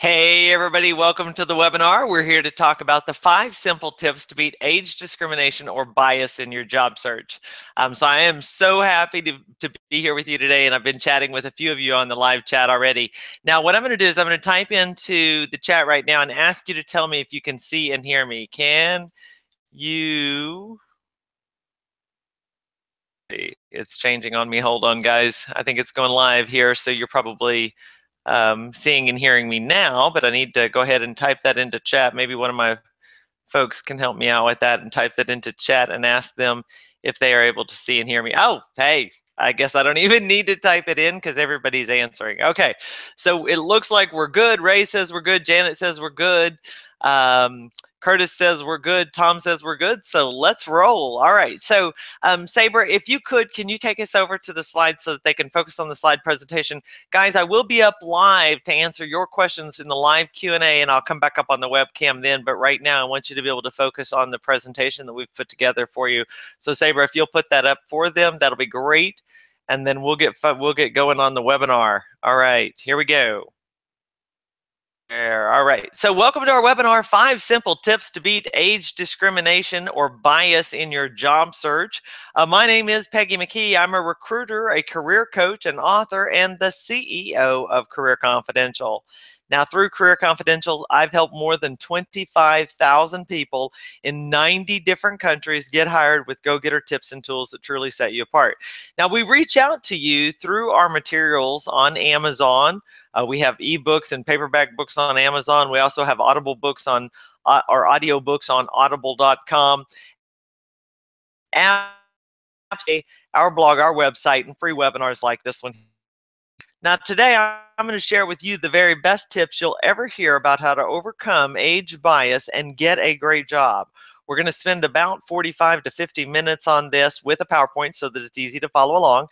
Hey everybody, welcome to the webinar. We're here to talk about the 5 simple tips to beat age discrimination or bias in your job search. So I am so happy to be here with you today, and I've been chatting with a few of you on the live chat already. Now what I'm going to do is I'm going to type into the chat right now and ask you to tell me if you can see and hear me. Can you... It's changing on me. Hold on, guys. I think it's going live here, so you're probably seeing and hearing me now, but I need to go ahead and type that into chat. Maybe one of my folks can help me out with that and type that into chat and ask them if they are able to see and hear me. Oh, hey, I guess I don't even need to type it in because everybody's answering. Okay, so it looks like we're good. Ray says we're good. Janet says we're good. Curtis says we're good. Tom says we're good. So let's roll. All right. So Saber, if you could, can you take us over to the slide so that they can focus on the slide presentation? Guys, I will be up live to answer your questions in the live Q&A, and I'll come back up on the webcam then. But right now, I want you to be able to focus on the presentation that we've put together for you. So Saber, if you'll put that up for them, that'll be great. And then we'll get going on the webinar. All right, here we go. There. All right. So welcome to our webinar, 5 simple tips to beat age discrimination or bias in your job search. My name is Peggy McKee. I'm a recruiter, a career coach, an author, and the CEO of Career Confidential. Now, through Career Confidential, I've helped more than 25,000 people in 90 different countries get hired with go-getter tips and tools that truly set you apart. Now, we reach out to you through our materials on Amazon. We have ebooks and paperback books on Amazon. We also have Audible books on or audio books on audible.com. Our blog, our website, and free webinars like this one. Now today I'm going to share with you the very best tips you'll ever hear about how to overcome age bias and get a great job. We're going to spend about 45 to 50 minutes on this with a PowerPoint so that it's easy to follow along.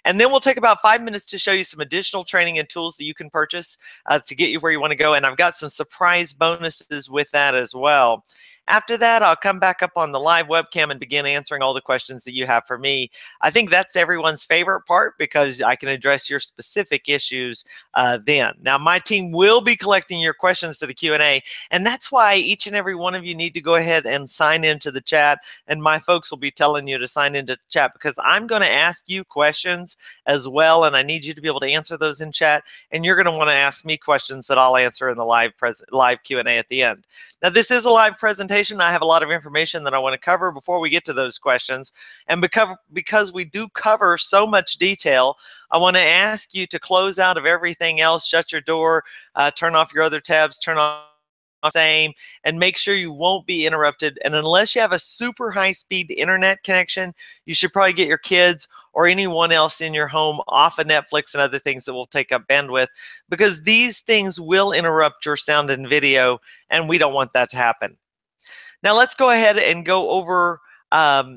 And then we'll take about 5 minutes to show you some additional training and tools that you can purchase to get you where you want to go. And I've got some surprise bonuses with that as well. After that, I'll come back up on the live webcam and begin answering all the questions that you have for me. I think that's everyone's favorite part because I can address your specific issues then. Now, my team will be collecting your questions for the Q&A, and that's why each and every one of you need to go ahead and sign into the chat, and my folks will be telling you to sign into the chat because I'm going to ask you questions as well, and I need you to be able to answer those in chat, and you're going to want to ask me questions that I'll answer in the live Q&A at the end. Now, this is a live presentation. I have a lot of information that I want to cover before we get to those questions. And because we do cover so much detail, I want to ask you to close out of everything else, shut your door, turn off your other tabs, turn off same, and make sure you won't be interrupted. And unless you have a super high-speed internet connection, you should probably get your kids or anyone else in your home off of Netflix and other things that will take up bandwidth, because these things will interrupt your sound and video, and we don't want that to happen. Now let's go ahead and go over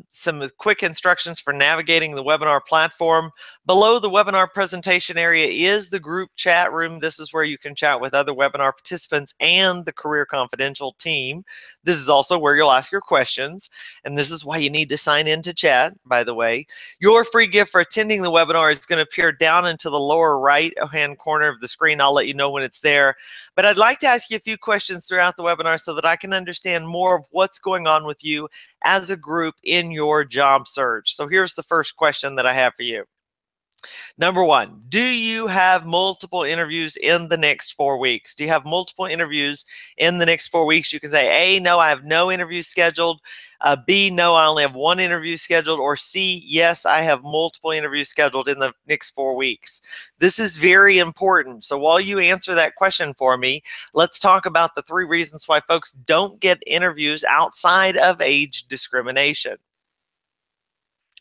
some quick instructions for navigating the webinar platform. Below the webinar presentation area is the group chat room. This is where you can chat with other webinar participants and the Career Confidential team. This is also where you'll ask your questions, and this is why you need to sign into chat, by the way. Your free gift for attending the webinar is going to appear down into the lower right-hand corner of the screen. I'll let you know when it's there. But I'd like to ask you a few questions throughout the webinar so that I can understand more of what's going on with you as a group in your job search. So here's the first question that I have for you. Number 1, do you have multiple interviews in the next 4 weeks? Do you have multiple interviews in the next 4 weeks? You can say A, no, I have no interviews scheduled. B, no, I only have 1 interview scheduled. Or C, yes, I have multiple interviews scheduled in the next 4 weeks. This is very important. So while you answer that question for me, let's talk about the 3 reasons why folks don't get interviews outside of age discrimination.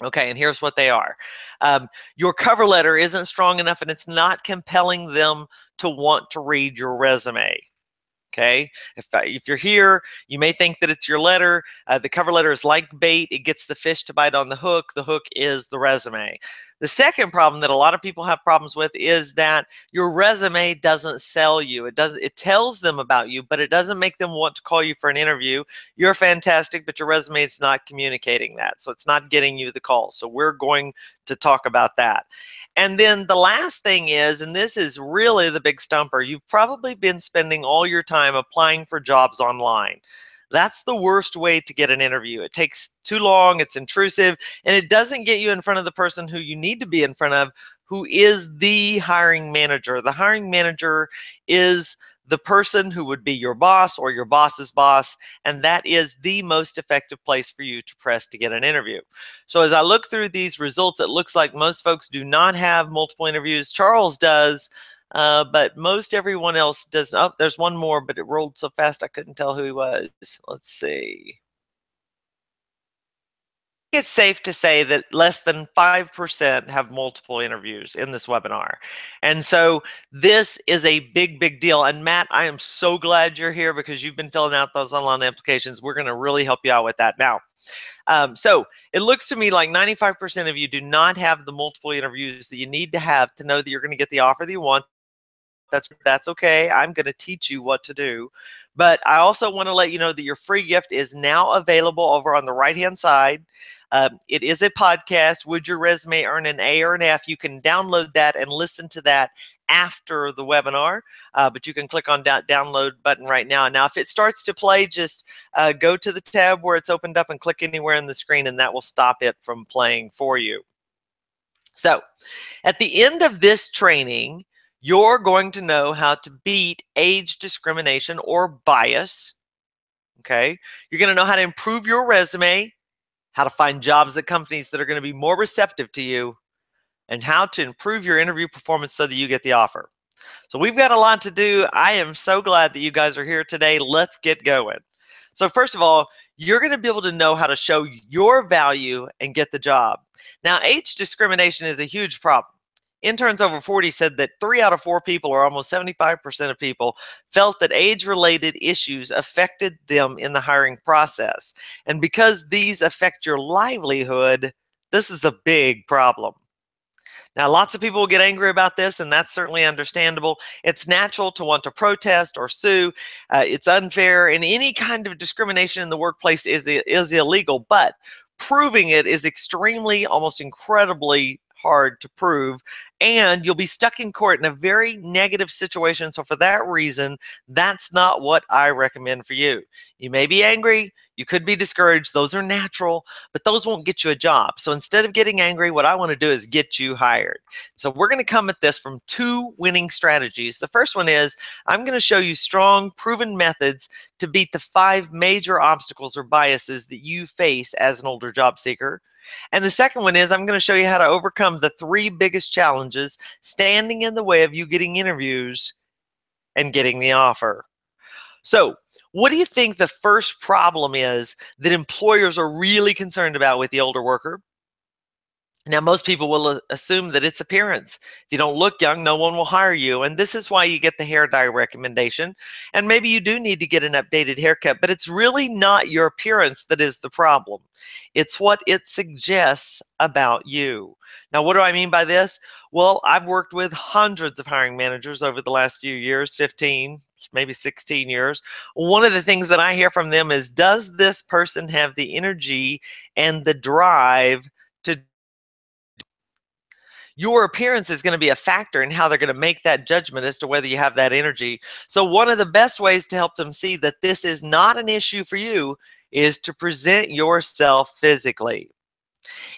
Okay, and here's what they are. Your cover letter isn't strong enough and it's not compelling them to want to read your resume. Okay, if you're here, you may think that it's your letter. The cover letter is like bait. It gets the fish to bite on the hook. The hook is the resume. The second problem that a lot of people have problems with is that your resume doesn't sell you. It tells them about you, but it doesn't make them want to call you for an interview. You're fantastic, but your resume is not communicating that. So it's not getting you the call. So we're going to talk about that. And then the last thing is, and this is really the big stumper, you've probably been spending all your time applying for jobs online. That's the worst way to get an interview. It takes too long, it's intrusive, and it doesn't get you in front of the person who you need to be in front of, who is the hiring manager. The hiring manager is the person who would be your boss or your boss's boss, and that is the most effective place for you to press to get an interview. So as I look through these results, it looks like most folks do not have multiple interviews. Charles does. But most everyone else does. Oh, there's one more, but it rolled so fast I couldn't tell who he was. Let's see. It's safe to say that less than 5% have multiple interviews in this webinar. And so this is a big, big deal. And Matt, I am so glad you're here because you've been filling out those online applications. We're going to really help you out with that now. So it looks to me like 95% of you do not have the multiple interviews that you need to have to know that you're going to get the offer that you want. That's okay. I'm going to teach you what to do. But I also want to let you know that your free gift is now available over on the right-hand side. It is a podcast. Would your resume earn an A or an F? You can download that and listen to that after the webinar, but you can click on that download button right now. Now, if it starts to play, just go to the tab where it's opened up and click anywhere on the screen, and that will stop it from playing for you. So at the end of this training, you're going to know how to beat age discrimination or bias. Okay. You're going to know how to improve your resume, how to find jobs at companies that are going to be more receptive to you, and how to improve your interview performance so that you get the offer. So we've got a lot to do. I am so glad that you guys are here today. Let's get going. So first of all, you're going to be able to know how to show your value and get the job. Now, age discrimination is a huge problem. Interns over 40 said that 3 out of 4 people, or almost 75% of people, felt that age-related issues affected them in the hiring process. And because these affect your livelihood, this is a big problem. Now, lots of people will get angry about this, and that's certainly understandable. It's natural to want to protest or sue. It's unfair, and any kind of discrimination in the workplace is illegal, but proving it is extremely, almost incredibly hard to prove, and you'll be stuck in court in a very negative situation. So for that reason, that's not what I recommend for you. You may be angry, you could be discouraged, those are natural, but those won't get you a job. So instead of getting angry, what I want to do is get you hired. So we're going to come at this from 2 winning strategies. The first one is I'm going to show you strong, proven methods to beat the 5 major obstacles or biases that you face as an older job seeker. And the second one is I'm going to show you how to overcome the 3 biggest challenges standing in the way of you getting interviews and getting the offer. So what do you think the first problem is that employers are really concerned about with the older worker? Now, most people will assume that it's appearance. If you don't look young, no one will hire you. And this is why you get the hair dye recommendation. And maybe you do need to get an updated haircut, but it's really not your appearance that is the problem. It's what it suggests about you. Now, what do I mean by this? Well, I've worked with hundreds of hiring managers over the last few years, 15, maybe 16 years. One of the things that I hear from them is, does this person have the energy and the drive to? Your appearance is going to be a factor in how they're going to make that judgment as to whether you have that energy. So one of the best ways to help them see that this is not an issue for you is to present yourself physically.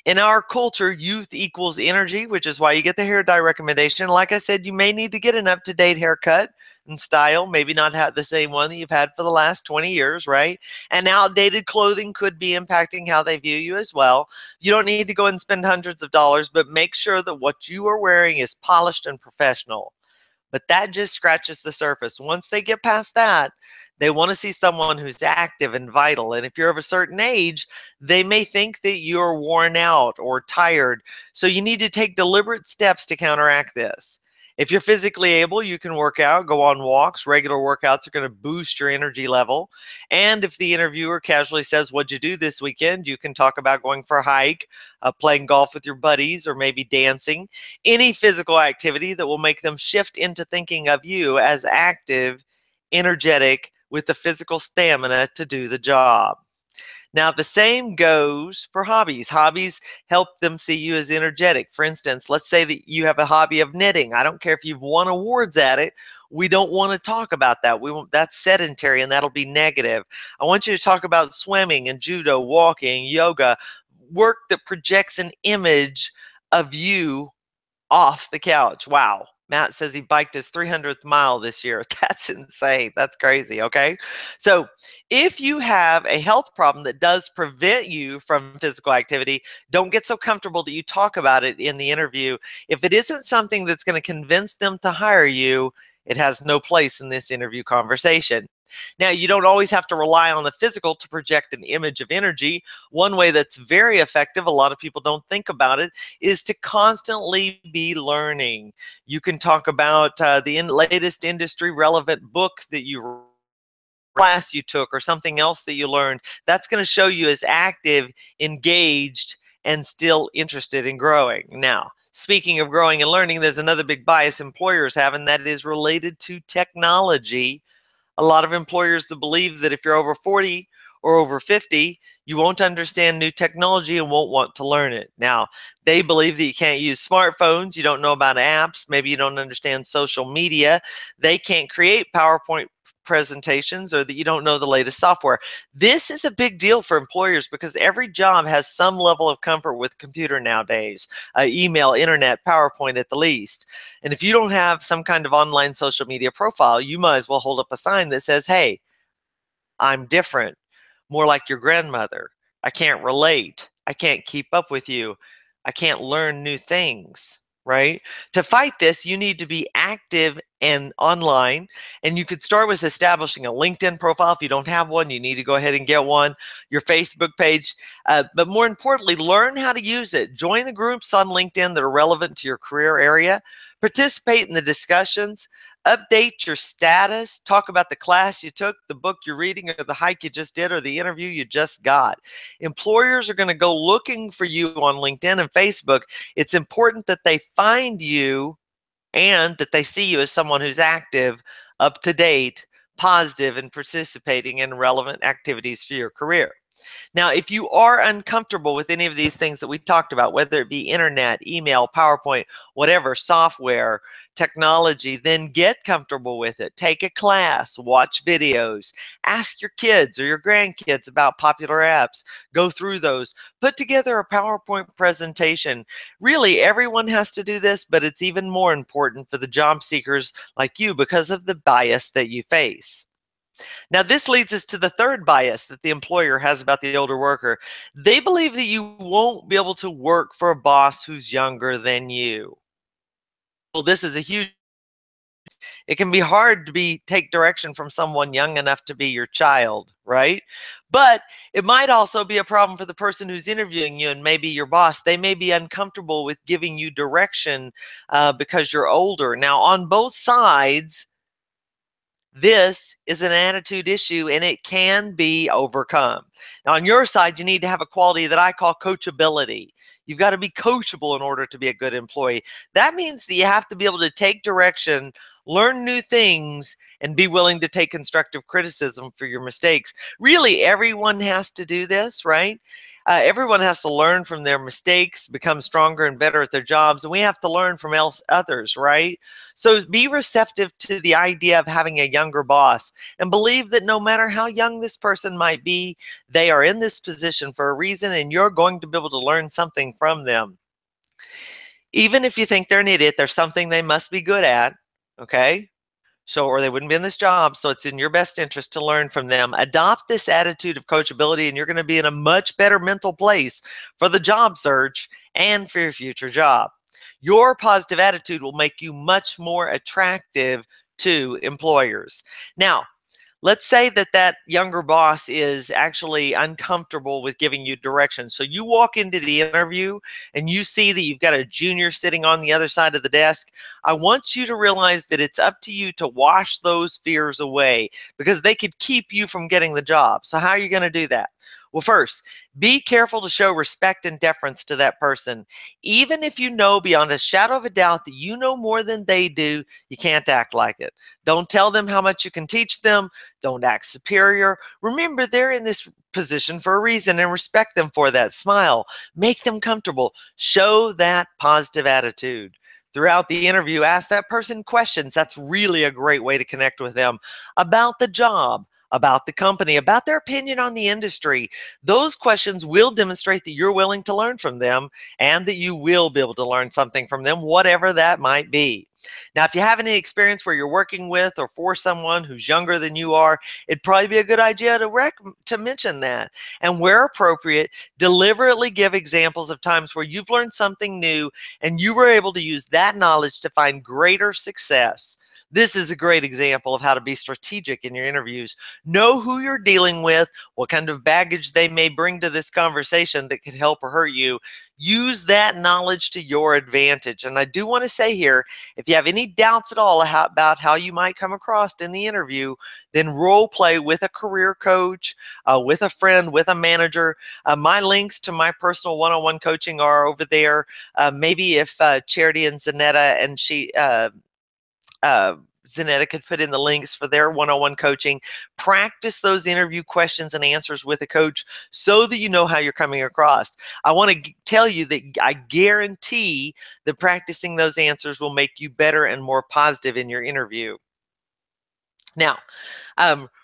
In our culture, youth equals energy, which is why you get the hair dye recommendation. Like I said, you may need to get an up-to-date haircut and style, maybe not have the same one that you've had for the last 20 years, right? And outdated clothing could be impacting how they view you as well. You don't need to go and spend hundreds of dollars, but make sure that what you are wearing is polished and professional. But that just scratches the surface. Once they get past that, they want to see someone who's active and vital. And if you're of a certain age, they may think that you're worn out or tired. So you need to take deliberate steps to counteract this. If you're physically able, you can work out, go on walks. Regular workouts are going to boost your energy level. And if the interviewer casually says, "What'd you do this weekend?" you can talk about going for a hike, playing golf with your buddies, or maybe dancing. Any physical activity that will make them shift into thinking of you as active, energetic, with the physical stamina to do the job. Now, the same goes for hobbies. Hobbies help them see you as energetic. For instance, let's say that you have a hobby of knitting. I don't care if you've won awards at it. We don't want to talk about that. That's sedentary and that'll be negative. I want you to talk about swimming and judo, walking, yoga, work that projects an image of you off the couch. Wow. Matt says he biked his 300th mile this year. That's insane. That's crazy. Okay. So, if you have a health problem that does prevent you from physical activity, don't get so comfortable that you talk about it in the interview. If it isn't something that's going to convince them to hire you, it has no place in this interview conversation. Now, you don't always have to rely on the physical to project an image of energy. One way that's very effective, a lot of people don't think about it, is to constantly be learning. You can talk about the latest industry relevant book that you read, class you took, or something else that you learned. That's going to show you as active, engaged, and still interested in growing. Now, speaking of growing and learning, there's another big bias employers have, and that is related to technology. A lot of employers that believe that if you're over 40 or over 50, you won't understand new technology and won't want to learn it. Now, they believe that you can't use smartphones, you don't know about apps, maybe you don't understand social media, they can't create PowerPoint presentations, or that you don't know the latest software. This is a big deal for employers because every job has some level of comfort with computer nowadays, email, internet, PowerPoint at the least. And if you don't have some kind of online social media profile, you might as well hold up a sign that says, "Hey, I'm different, more like your grandmother. I can't relate. I can't keep up with you. I can't learn new things," right? To fight this, you need to be active and online. And you could start with establishing a LinkedIn profile. If you don't have one, you need to go ahead and get one, your Facebook page. But more importantly, learn how to use it. Join the groups on LinkedIn that are relevant to your career area. Participate in the discussions. Update your status, talk about the class you took, the book you're reading, or the hike you just did, or the interview you just got. Employers are going to go looking for you on LinkedIn and Facebook. It's important that they find you and that they see you as someone who's active, up to date, positive, and participating in relevant activities for your career. Now, if you are uncomfortable with any of these things that we talked about, whether it be internet, email, PowerPoint, whatever, software, technology, then get comfortable with it. Take a class, watch videos, ask your kids or your grandkids about popular apps, go through those, put together a PowerPoint presentation. Really, everyone has to do this, but it's even more important for the job seekers like you because of the bias that you face. Now, this leads us to the third bias that the employer has about the older worker. They believe that you won't be able to work for a boss who's younger than you. Well, this is a huge, it can be hard to take direction from someone young enough to be your child, right? But it might also be a problem for the person who's interviewing you and maybe your boss. They may be uncomfortable with giving you direction because you're older. Now, on both sides, this is an attitude issue and it can be overcome. Now, on your side, you need to have a quality that I call coachability. You've got to be coachable in order to be a good employee. That means that you have to be able to take direction, learn new things, and be willing to take constructive criticism for your mistakes. Really, everyone has to do this, right? Everyone has to learn from their mistakes, become stronger and better at their jobs, and we have to learn from others, right? So be receptive to the idea of having a younger boss and believe that no matter how young this person might be, they are in this position for a reason and you're going to be able to learn something from them. Even if you think they're an idiot, there's something they must be good at, okay? So, or they wouldn't be in this job. So it's in your best interest to learn from them. Adopt this attitude of coachability and you're going to be in a much better mental place for the job search and for your future job. Your positive attitude will make you much more attractive to employers. Now, Let's say that that younger boss is actually uncomfortable with giving you direction. So you walk into the interview and you see that you've got a junior sitting on the other side of the desk. I want you to realize that it's up to you to wash those fears away because they could keep you from getting the job. So how are you going to do that? Well, first, be careful to show respect and deference to that person. Even if you know beyond a shadow of a doubt that you know more than they do, you can't act like it. Don't tell them how much you can teach them. Don't act superior. Remember, they're in this position for a reason and respect them for that. Smile. Make them comfortable. Show that positive attitude. Throughout the interview, ask that person questions. That's really a great way to connect with them about the job, about the company, about their opinion on the industry. Those questions will demonstrate that you're willing to learn from them and that you will be able to learn something from them, whatever that might be. Now, if you have any experience where you're working with or for someone who's younger than you are, it'd probably be a good idea to mention that. And where appropriate, deliberately give examples of times where you've learned something new and you were able to use that knowledge to find greater success. This is a great example of how to be strategic in your interviews. Know who you're dealing with, what kind of baggage they may bring to this conversation that could help or hurt you. Use that knowledge to your advantage. And I do want to say here, if you have any doubts at all about how you might come across in the interview, then role play with a career coach, with a friend, with a manager. My links to my personal one-on-one coaching are over there. Maybe if Charity and Zanetta could put in the links for their one-on-one coaching. Practice those interview questions and answers with a coach so that you know how you're coming across. I want to tell you that I guarantee that practicing those answers will make you better and more positive in your interview. Now,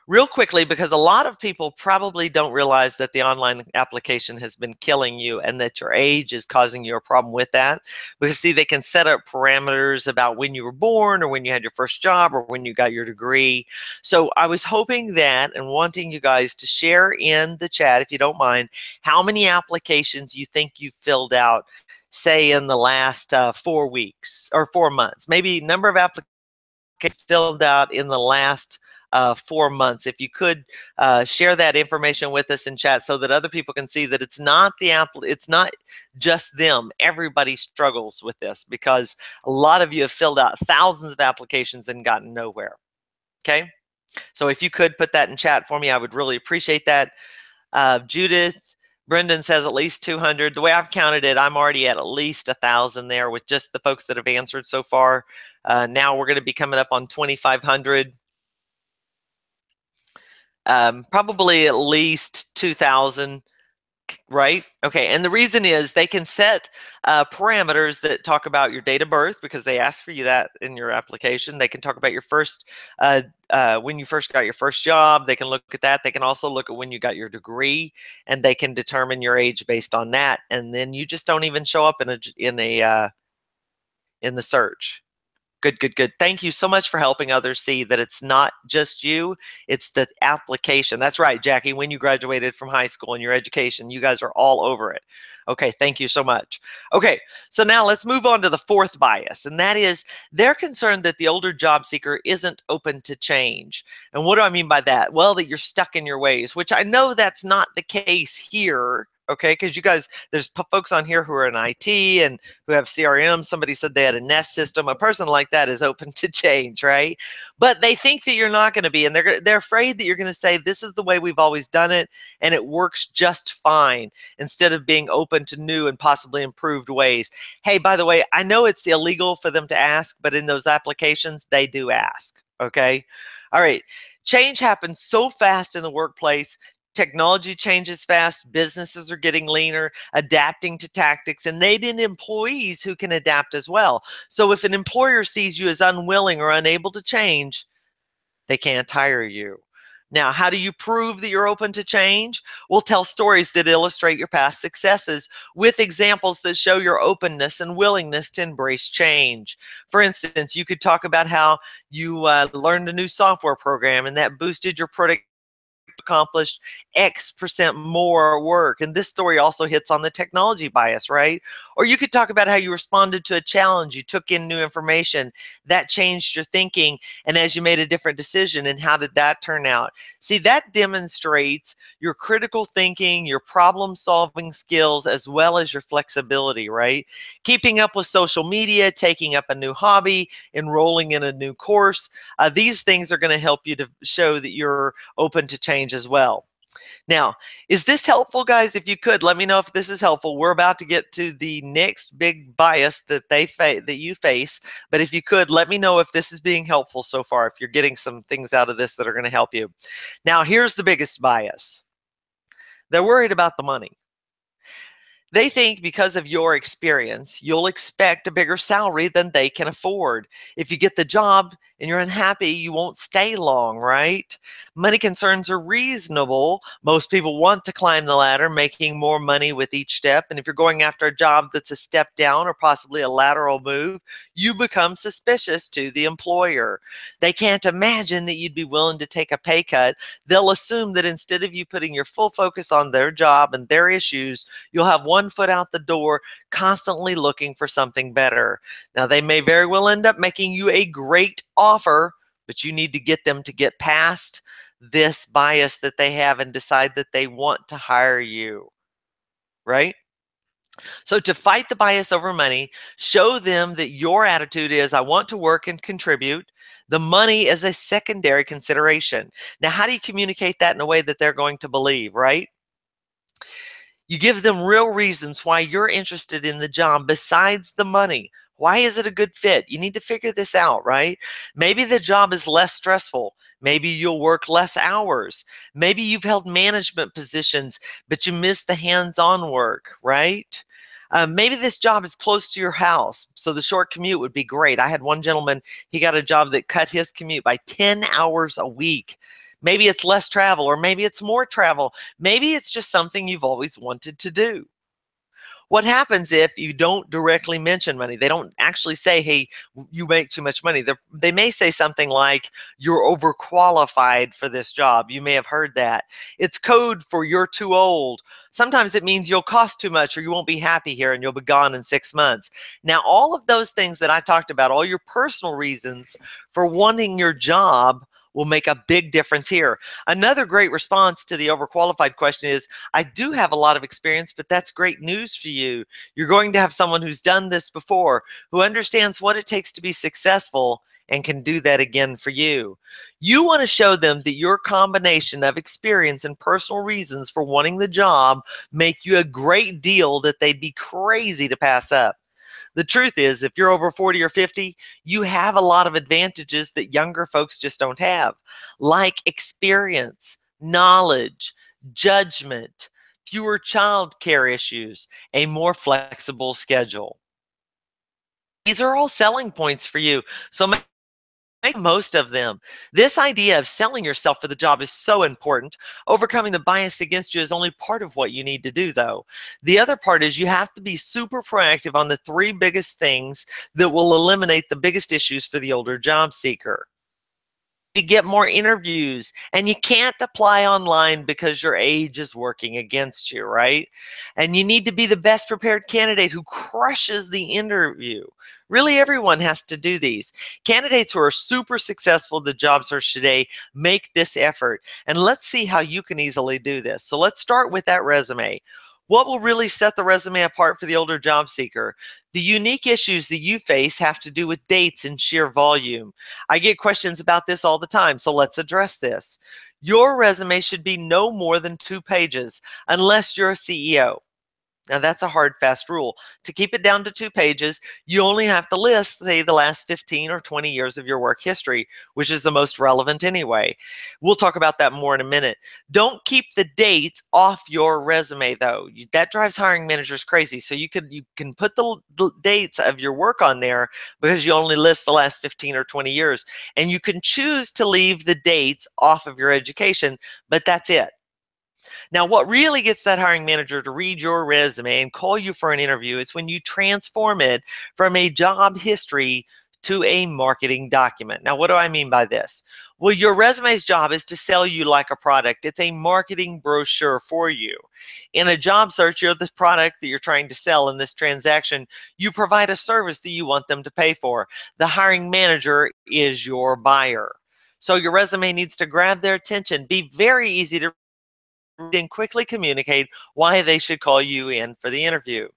real quickly, because a lot of people probably don't realize that the online application has been killing you and that your age is causing you a problem with that. Because see, they can set up parameters about when you were born or when you had your first job or when you got your degree. So I was hoping that and wanting you guys to share in the chat, if you don't mind, how many applications you think you filled out, say in the last 4 weeks or 4 months, maybe number of applications filled out in the last 4 months. If you could share that information with us in chat so that other people can see that it's not just them. Everybody struggles with this because a lot of you have filled out thousands of applications and gotten nowhere. Okay, so if you could put that in chat for me, I would really appreciate that. Judith Brendan says at least 200. The way I've counted it, I'm already at least 1,000 there with just the folks that have answered so far. Now we're going to be coming up on 2,500. Probably at least 2,000, right? Okay, and the reason is they can set parameters that talk about your date of birth because they ask for you that in your application. They can talk about your first, when you first got your first job. They can look at that. They can also look at when you got your degree, and they can determine your age based on that. And then you just don't even show up in the search. Good, good, good. Thank you so much for helping others see that it's not just you, it's the application. That's right, Jackie, when you graduated from high school and your education, you guys are all over it. Okay, thank you so much. Okay, so now let's move on to the fourth bias, and that is they're concerned that the older job seeker isn't open to change. And what do I mean by that? Well, that you're stuck in your ways, which I know that's not the case here. Okay, because you guys, there's folks on here who are in IT and who have CRM. Somebody said they had a Nest system. A person like that is open to change, right? But they think that you're not going to be, and they're afraid that you're going to say this is the way we've always done it, and it works just fine, instead of being open to new and possibly improved ways. Hey, by the way, I know it's illegal for them to ask, but in those applications, they do ask. Okay, all right. Change happens so fast in the workplace. Technology changes fast, businesses are getting leaner, adapting to tactics, and they need employees who can adapt as well. So if an employer sees you as unwilling or unable to change, they can't hire you. Now, how do you prove that you're open to change? Well, tell stories that illustrate your past successes with examples that show your openness and willingness to embrace change. For instance, you could talk about how you learned a new software program and that boosted your productivity accomplished X% more work. And this story also hits on the technology bias, right? Or you could talk about how you responded to a challenge, you took in new information, that changed your thinking, and as you made a different decision, and how did that turn out? See, that demonstrates your critical thinking, your problem solving skills, as well as your flexibility, right? Keeping up with social media, taking up a new hobby, enrolling in a new course, these things are going to help you to show that you're open to change as well. Now, is this helpful, guys? If you could, let me know if this is helpful. We're about to get to the next big bias that that you face, but if you could, let me know if this is being helpful so far, if you're getting some things out of this that are going to help you. Now, here's the biggest bias. They're worried about the money. They think because of your experience, you'll expect a bigger salary than they can afford. If you get the job and you're unhappy, you won't stay long, right? Money concerns are reasonable. Most people want to climb the ladder, making more money with each step. And if you're going after a job that's a step down or possibly a lateral move, you become suspicious to the employer. They can't imagine that you'd be willing to take a pay cut. They'll assume that instead of you putting your full focus on their job and their issues, you'll have one foot out the door, constantly looking for something better. Now, they may very well end up making you a great offer, but you need to get them to get past this bias that they have and decide that they want to hire you, right? So to fight the bias over money, show them that your attitude is, I want to work and contribute. The money is a secondary consideration. Now, how do you communicate that in a way that they're going to believe, right? You give them real reasons why you're interested in the job besides the money. Why is it a good fit? You need to figure this out, right? Maybe the job is less stressful. Maybe you'll work less hours. Maybe you've held management positions, but you miss the hands-on work, right? Maybe this job is close to your house, so the short commute would be great. I had one gentleman, he got a job that cut his commute by 10 hours a week. Maybe it's less travel, or maybe it's more travel. Maybe it's just something you've always wanted to do. What happens if you don't directly mention money? They don't actually say, hey, you make too much money. They may say something like, you're overqualified for this job. You may have heard that. It's code for you're too old. Sometimes it means you'll cost too much or you won't be happy here and you'll be gone in 6 months. Now, all of those things that I talked about, all your personal reasons for wanting your job, will make a big difference here. Another great response to the overqualified question is, I do have a lot of experience, but that's great news for you. You're going to have someone who's done this before, who understands what it takes to be successful and can do that again for you. You want to show them that your combination of experience and personal reasons for wanting the job make you a great deal that they'd be crazy to pass up. The truth is, if you're over 40 or 50, you have a lot of advantages that younger folks just don't have, like experience, knowledge, judgment, fewer child care issues, a more flexible schedule. These are all selling points for you, so make most of them. This idea of selling yourself for the job is so important. Overcoming the bias against you is only part of what you need to do, though. The other part is you have to be super proactive on the 3 biggest things that will eliminate the biggest issues for the older job seeker. To get more interviews, and you can't apply online because your age is working against you, right? And you need to be the best prepared candidate who crushes the interview. Really, everyone has to do these. Candidates who are super successful in the job search today make this effort. And let's see how you can easily do this. So let's start with that resume. What will really set the resume apart for the older job seeker? The unique issues that you face have to do with dates and sheer volume. I get questions about this all the time, so let's address this. Your resume should be no more than 2 pages, unless you're a CEO. Now, that's a hard, fast rule. To keep it down to 2 pages, you only have to list, say, the last 15 or 20 years of your work history, which is the most relevant anyway. We'll talk about that more in a minute. Don't keep the dates off your resume, though. That drives hiring managers crazy. So you can put the dates of your work on there because you only list the last 15 or 20 years. And you can choose to leave the dates off of your education, but that's it. Now, what really gets that hiring manager to read your resume and call you for an interview is when you transform it from a job history to a marketing document. Now, what do I mean by this? Well, your resume's job is to sell you like a product. It's a marketing brochure for you. In a job search, you're the product that you're trying to sell. In this transaction, you provide a service that you want them to pay for. The hiring manager is your buyer. So your resume needs to grab their attention, be very easy to read, and quickly communicate why they should call you in for the interview.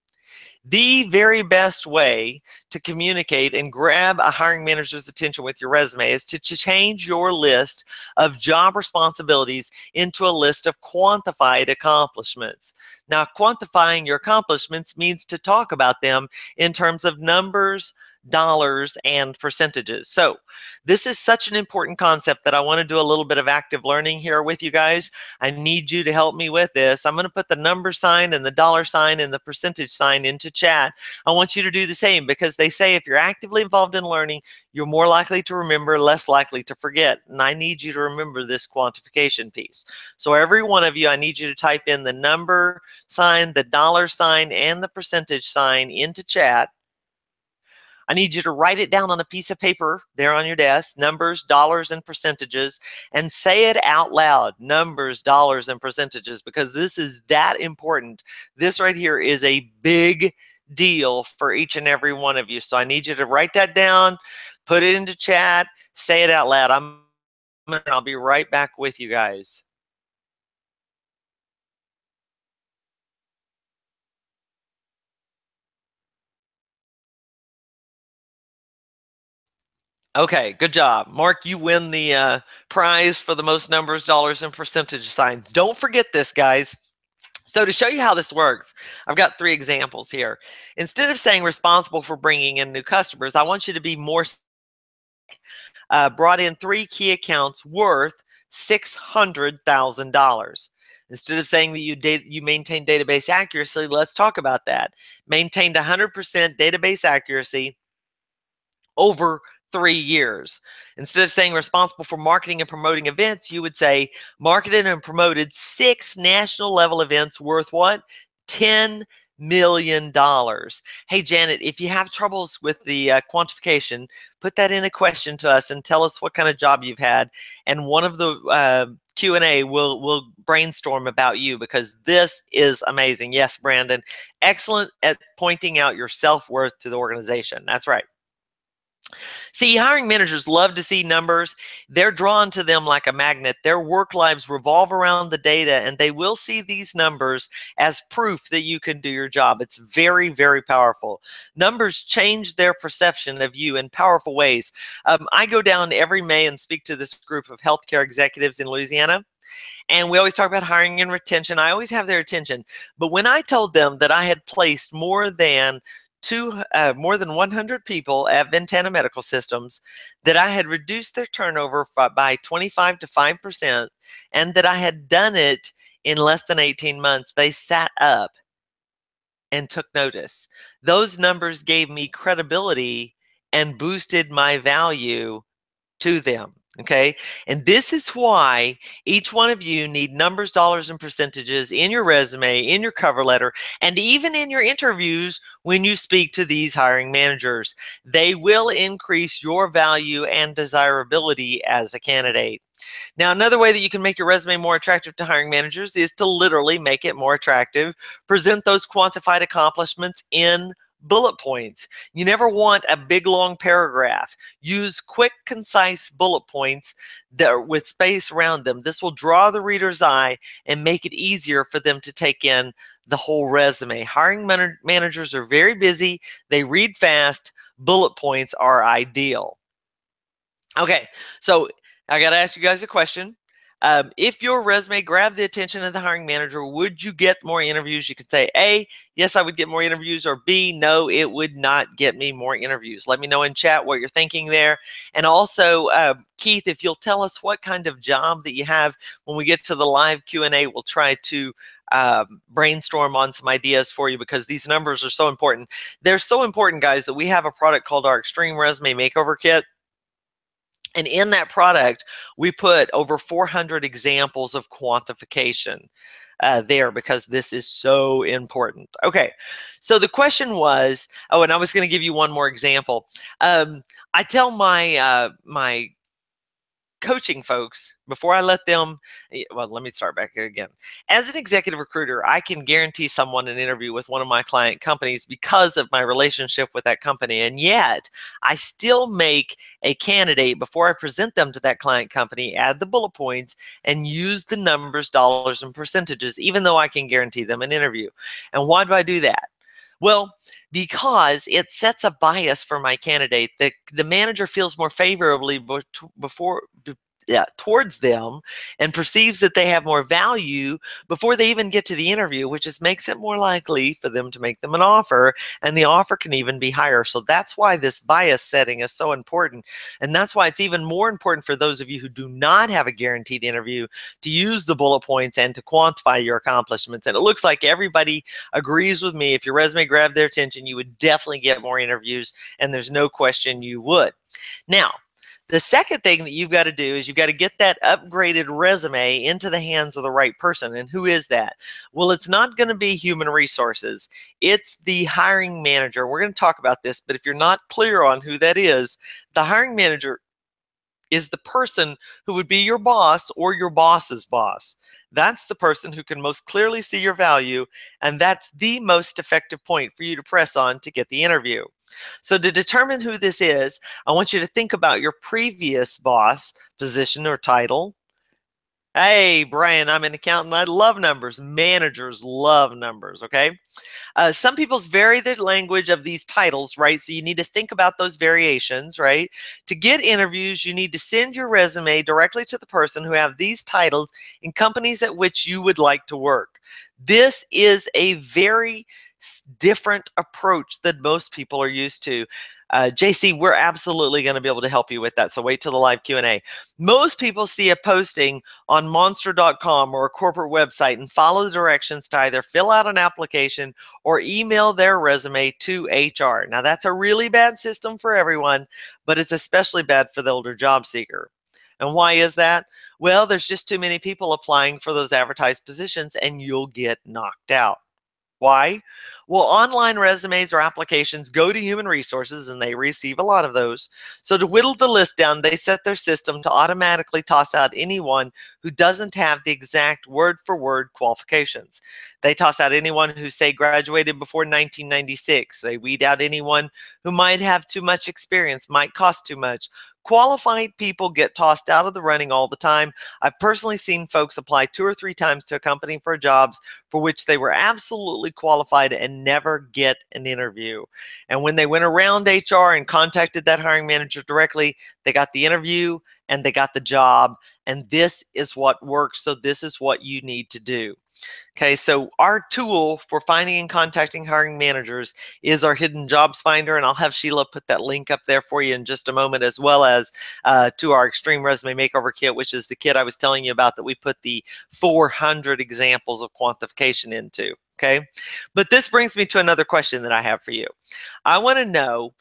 The very best way to communicate and grab a hiring manager's attention with your resume is to change your list of job responsibilities into a list of quantified accomplishments. Now, quantifying your accomplishments means to talk about them in terms of numbers, dollars, and percentages. So this is such an important concept that I want to do a little bit of active learning here with you guys. I need you to help me with this. I'm going to put the number sign and the dollar sign and the percentage sign into chat. I want you to do the same, because they say if you're actively involved in learning, you're more likely to remember, less likely to forget. And I need you to remember this quantification piece. So every one of you, I need you to type in the number sign, the dollar sign, and the percentage sign into chat. I need you to write it down on a piece of paper there on your desk, numbers, dollars, and percentages, and say it out loud, numbers, dollars, and percentages, because this is that important. This right here is a big deal for each and every one of you. So I need you to write that down, put it into chat, say it out loud. I'll be right back with you guys. Okay, good job. Mark, you win the prize for the most numbers, dollars, and percentage signs. Don't forget this, guys. So to show you how this works, I've got 3 examples here. Instead of saying responsible for bringing in new customers, I want you to be more brought in 3 key accounts worth $600,000. Instead of saying that you maintain database accuracy, let's talk about that. Maintained 100% database accuracy over 3 years. Instead of saying responsible for marketing and promoting events, you would say marketed and promoted 6 national level events worth what? $10 million. Hey, Janet, if you have troubles with the quantification, put that in a question to us and tell us what kind of job you've had. And one of the Q&A will brainstorm about you, because this is amazing. Yes, Brandon, excellent at pointing out your self-worth to the organization. That's right. See, hiring managers love to see numbers. They're drawn to them like a magnet. Their work lives revolve around the data, and they will see these numbers as proof that you can do your job. It's very, very powerful. Numbers change their perception of you in powerful ways. I go down every May and speak to this group of healthcare executives in Louisiana. And we always talk about hiring and retention. I always have their attention. But when I told them that I had placed more than 100 people at Ventana Medical Systems, that I had reduced their turnover by 25 to 5%, and that I had done it in less than 18 months, they sat up and took notice. Those numbers gave me credibility and boosted my value to them. Okay, and this is why each one of you need numbers, dollars, and percentages in your resume, in your cover letter, and even in your interviews when you speak to these hiring managers. They will increase your value and desirability as a candidate. Now, another way that you can make your resume more attractive to hiring managers is to literally make it more attractive. Present those quantified accomplishments in bullet points. You never want a big long paragraph. Use quick, concise bullet points that are with space around them. This will draw the reader's eye and make it easier for them to take in the whole resume. Hiring managers are very busy. They read fast. Bullet points are ideal. Okay, so I got to ask you guys a question. If your resume grabbed the attention of the hiring manager, would you get more interviews? You could say A, yes, I would get more interviews, or B, no, it would not get me more interviews. Let me know in chat what you're thinking there. And also, Keith, if you'll tell us what kind of job that you have when we get to the live Q&A, we'll try to brainstorm on some ideas for you, because these numbers are so important. They're so important, guys, that we have a product called our Extreme Resume Makeover Kit. And in that product, we put over 400 examples of quantification. there, because this is so important. Okay, so the question was, oh, and I was going to give you one more example. I tell my coaching folks before I let them, well, let me start back again. As an executive recruiter, I can guarantee someone an interview with one of my client companies because of my relationship with that company. And yet I still make a candidate, before I present them to that client company, add the bullet points and use the numbers, dollars, and percentages, even though I can guarantee them an interview. And why do I do that? Well, because it sets a bias for my candidate. The manager feels more favorably towards them, and perceives that they have more value before they even get to the interview, which just makes it more likely for them to make them an offer, and the offer can even be higher. So that's why this bias setting is so important. And that's why it's even more important for those of you who do not have a guaranteed interview to use the bullet points and to quantify your accomplishments. And it looks like everybody agrees with me. If your resume grabbed their attention, you would definitely get more interviews, and there's no question you would. Now, the second thing that you've got to do is you've got to get that upgraded resume into the hands of the right person. And who is that? Well, it's not going to be human resources. It's the hiring manager. We're going to talk about this, but if you're not clear on who that is, the hiring manager is the person who would be your boss or your boss's boss. That's the person who can most clearly see your value, and that's the most effective point for you to press on to get the interview. So to determine who this is, I want you to think about your previous boss, position, or title. Hey, Brian, I'm an accountant. I love numbers. Managers love numbers, okay? Some people's vary the language of these titles, right? So you need to think about those variations, right? To get interviews, you need to send your resume directly to the person who have these titles in companies at which you would like to work. This is a very different approach than most people are used to. JC, we're absolutely going to be able to help you with that. So wait till the live Q&A. Most people see a posting on monster.com or a corporate website and follow the directions to either fill out an application or email their resume to HR. Now, that's a really bad system for everyone, but it's especially bad for the older job seeker. And why is that? Well, there's just too many people applying for those advertised positions, and you'll get knocked out. Why? Well, online resumes or applications go to human resources, and they receive a lot of those. So to whittle the list down, they set their system to automatically toss out anyone who doesn't have the exact word-for-word qualifications. They toss out anyone who, say, graduated before 1996. They weed out anyone who might have too much experience, might cost too much. Qualified people get tossed out of the running all the time. I've personally seen folks apply 2 or 3 times to a company for jobs for which they were absolutely qualified and never get an interview. And when they went around HR and contacted that hiring manager directly, they got the interview and they got the job. And this is what works. So this is what you need to do. Okay, so our tool for finding and contacting hiring managers is our Hidden Jobs Finder, and I'll have Sheila put that link up there for you in just a moment, as well as to our Extreme Resume Makeover Kit, which is the kit I was telling you about that we put the 400 examples of quantification into. Okay, but this brings me to another question that I have for you. I want to know,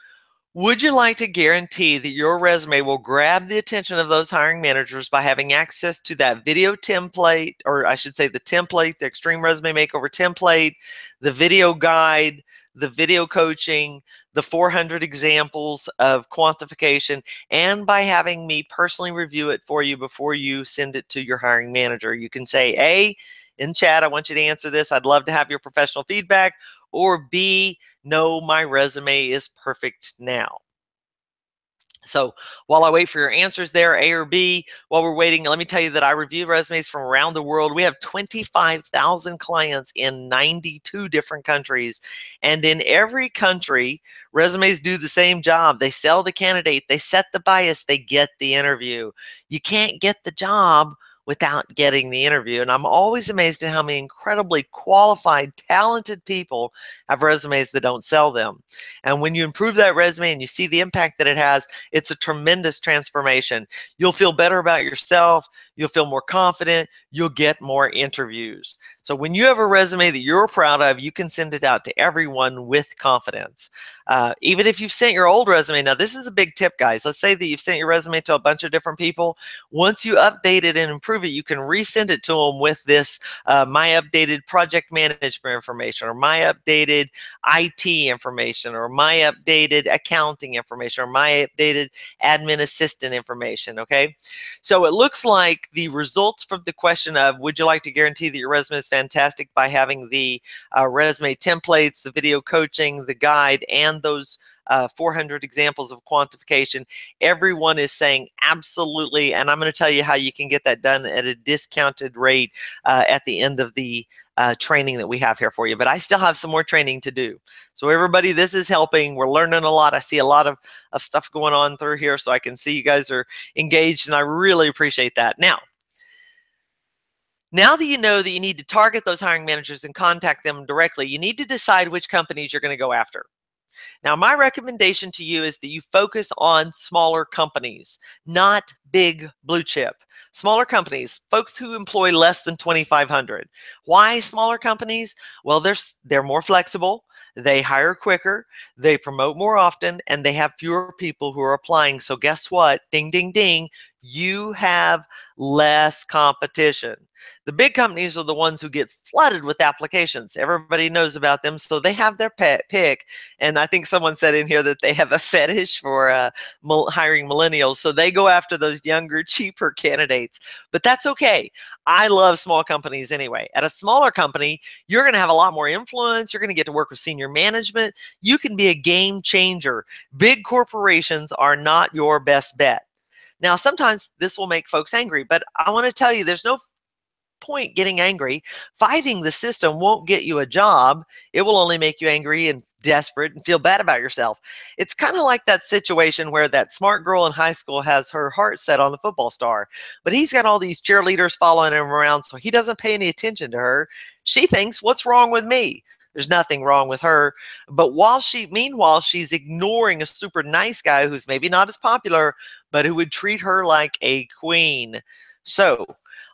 would you like to guarantee that your resume will grab the attention of those hiring managers by having access to that video template, or I should say the template, the Extreme Resume Makeover template, the video guide, the video coaching, the 400 examples of quantification, and by having me personally review it for you before you send it to your hiring manager? You can say, A, in chat, I want you to answer this. I'd love to have your professional feedback. Or B, no, my resume is perfect now. So while I wait for your answers there, A or B, while we're waiting, let me tell you that I review resumes from around the world. We have 25,000 clients in 92 different countries. And in every country, resumes do the same job. They sell the candidate, they set the bias, they get the interview. You can't get the job without getting the interview. And I'm always amazed at how many incredibly qualified, talented people have resumes that don't sell them. And when you improve that resume and you see the impact that it has, it's a tremendous transformation. You'll feel better about yourself. you'll feel more confident, you'll get more interviews. So when you have a resume that you're proud of, you can send it out to everyone with confidence. Even if you've sent your old resume, now this is a big tip, guys. Let's say that you've sent your resume to a bunch of different people. Once you update it and improve it, you can resend it to them with this my updated project management information, or my updated IT information, or my updated accounting information, or my updated admin assistant information, okay? So it looks like the results from the question of would you like to guarantee that your resume is fantastic by having the resume templates, the video coaching, the guide, and those 400 examples of quantification. Everyone is saying absolutely, and I'm going to tell you how you can get that done at a discounted rate at the end of the training that we have here for you. But I still have some more training to do. So everybody, this is helping. We're learning a lot. I see a lot of stuff going on through here, so I can see you guys are engaged, and I really appreciate that. Now that you know that you need to target those hiring managers and contact them directly, you need to decide which companies you're going to go after. Now, my recommendation to you is that you focus on smaller companies, not big blue chip. Smaller companies, folks who employ less than 2,500. Why smaller companies? Well, they're more flexible, they hire quicker, they promote more often, and they have fewer people who are applying. So guess what? Ding, ding, ding. You have less competition. The big companies are the ones who get flooded with applications. Everybody knows about them, so they have their pick. And I think someone said in here that they have a fetish for hiring millennials, so they go after those younger, cheaper candidates. But that's okay. I love small companies anyway. At a smaller company, you're going to have a lot more influence. You're going to get to work with senior management. You can be a game changer. Big corporations are not your best bet. Now, sometimes this will make folks angry, but I want to tell you there's no point getting angry. Fighting the system won't get you a job. It will only make you angry and desperate and feel bad about yourself. It's kind of like that situation where that smart girl in high school has her heart set on the football star, but he's got all these cheerleaders following him around, so he doesn't pay any attention to her. She thinks, what's wrong with me? There's nothing wrong with her. But meanwhile, she's ignoring a super nice guy who's maybe not as popular, but who would treat her like a queen. So,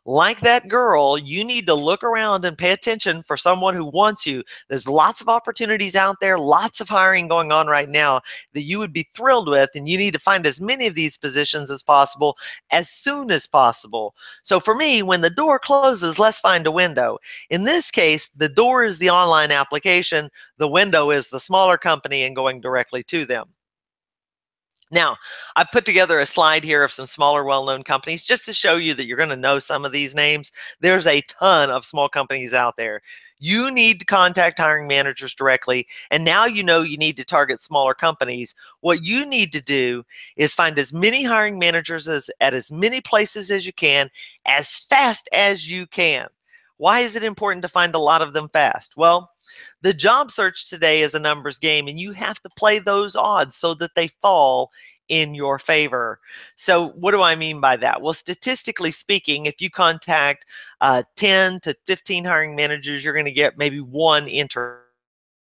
like that girl, you need to look around and pay attention for someone who wants you. There's lots of opportunities out there, lots of hiring going on right now that you would be thrilled with, and you need to find as many of these positions as possible as soon as possible. So for me, when the door closes, let's find a window. In this case, the door is the online application, the window is the smaller company and going directly to them. Now, I've put together a slide here of some smaller, well-known companies just to show you that you're going to know some of these names. There's a ton of small companies out there. You need to contact hiring managers directly, and now you know you need to target smaller companies. What you need to do is find as many hiring managers at as many places as you can, as fast as you can. Why is it important to find a lot of them fast? Well, the job search today is a numbers game, and you have to play those odds so that they fall in your favor. So what do I mean by that? Well, statistically speaking, if you contact 10 to 15 hiring managers, you're going to get maybe one interview.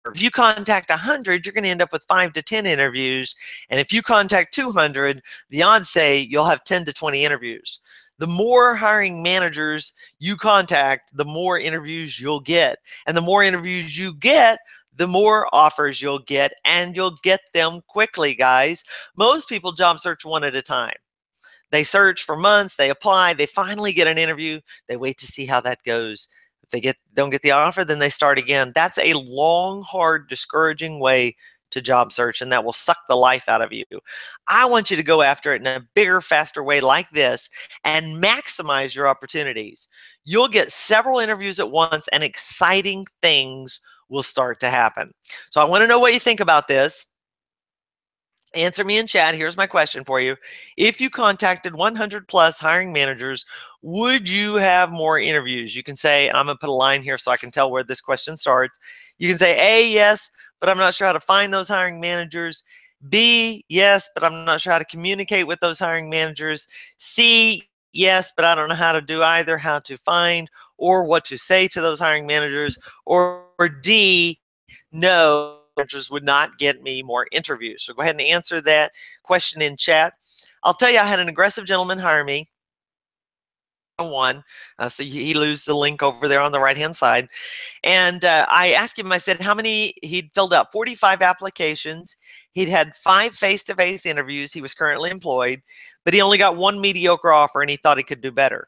If you contact 100, you're going to end up with 5 to 10 interviews. And if you contact 200, the odds say you'll have 10 to 20 interviews. The more hiring managers you contact, the more interviews you'll get. And the more interviews you get, the more offers you'll get, and you'll get them quickly, guys. Most people job search one at a time. They search for months, they apply, they finally get an interview, they wait to see how that goes. If they don't get the offer, then they start again. That's a long, hard, discouraging way to job search, and that will suck the life out of you. I want you to go after it in a bigger, faster way like this and maximize your opportunities. You'll get several interviews at once, and exciting things will start to happen. So I want to know what you think about this. Answer me in chat. Here's my question for you. If you contacted 100 plus hiring managers, would you have more interviews? You can say, and I'm going to put a line here so I can tell where this question starts. You can say A, yes, but I'm not sure how to find those hiring managers. B, yes, but I'm not sure how to communicate with those hiring managers. C, yes, but I don't know how to do either, how to find or what to say to those hiring managers. Or D, no, managers would not get me more interviews. So go ahead and answer that question in chat. I'll tell you, I had an aggressive gentleman hire me. one. So he loses the link over there on the right-hand side. And I asked him, I said, how many, he'd filled out 45 applications. He'd had 5 face-to-face interviews. He was currently employed, but he only got 1 mediocre offer and he thought he could do better.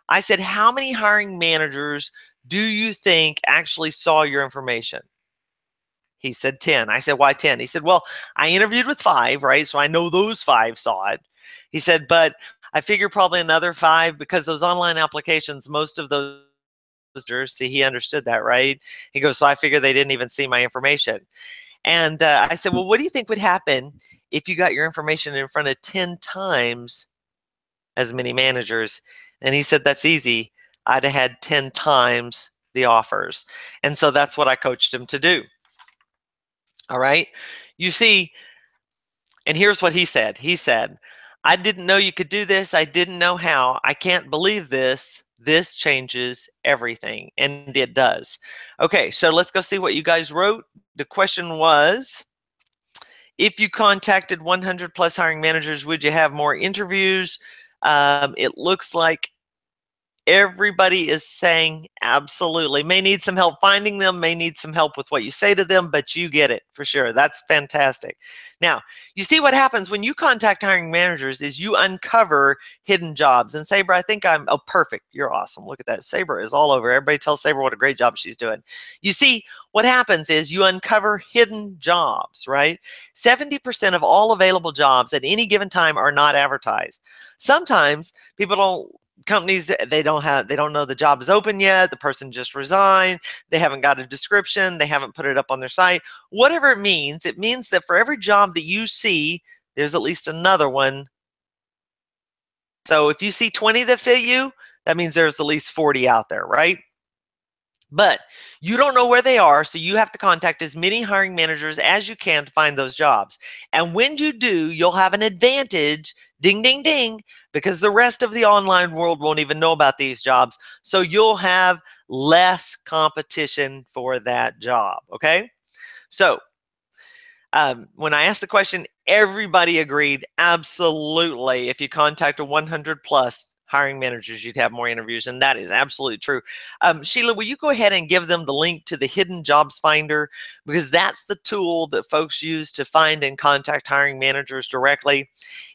I said, how many hiring managers do you think actually saw your information? He said 10. I said, why 10? He said, well, I interviewed with 5, right? So I know those 5 saw it. He said, but I figure probably another 5 because those online applications, most of those, see, he understood that, right? He goes, so I figure they didn't even see my information. And I said, well, what do you think would happen if you got your information in front of 10 times as many managers? And he said, that's easy. I'd have had 10 times the offers. And so that's what I coached him to do. All right. You see, and here's what he said. He said, I didn't know you could do this. I didn't know how. I can't believe this. This changes everything. And it does. Okay, so let's go see what you guys wrote. The question was, if you contacted 100 plus hiring managers, would you have more interviews? It looks like everybody is saying absolutely. May need some help finding them, may need some help with what you say to them, but you get it for sure. That's fantastic. Now, you see what happens when you contact hiring managers is you uncover hidden jobs. And Saber, I think I'm, oh, perfect. You're awesome. Look at that. Saber is all over. Everybody tells Saber what a great job she's doing. You see, what happens is you uncover hidden jobs, right? 70% of all available jobs at any given time are not advertised. Sometimes people don't, companies, they don't know the job is open yet, the person just resigned, they haven't got a description, they haven't put it up on their site. Whatever it means that for every job that you see, there's at least another one. So if you see 20 that fit you, that means there's at least 40 out there, right? But you don't know where they are, so you have to contact as many hiring managers as you can to find those jobs. And when you do, you'll have an advantage, ding, ding, ding, because the rest of the online world won't even know about these jobs. So you'll have less competition for that job, okay? So when I asked the question, everybody agreed, absolutely. If you contact a 100 plus hiring managers, you'd have more interviews, and that is absolutely true. Sheila, will you go ahead and give them the link to the Hidden Jobs Finder, because that's the tool that folks use to find and contact hiring managers directly.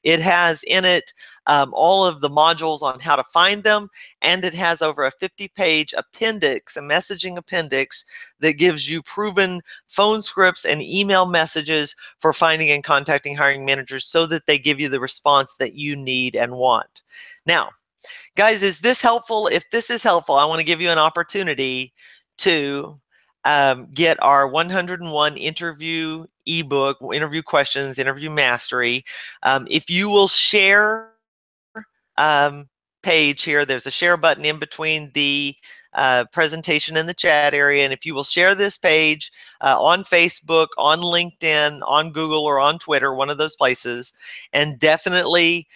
It has in it all of the modules on how to find them, and it has over a 50-page appendix, a messaging appendix that gives you proven phone scripts and email messages for finding and contacting hiring managers so that they give you the response that you need and want. Now, guys, is this helpful? If this is helpful, I want to give you an opportunity to get our 101 interview ebook, interview questions, interview mastery. If you will share page here, there's a share button in between the presentation and the chat area, and if you will share this page on Facebook, on LinkedIn, on Google, or on Twitter, one of those places, and definitely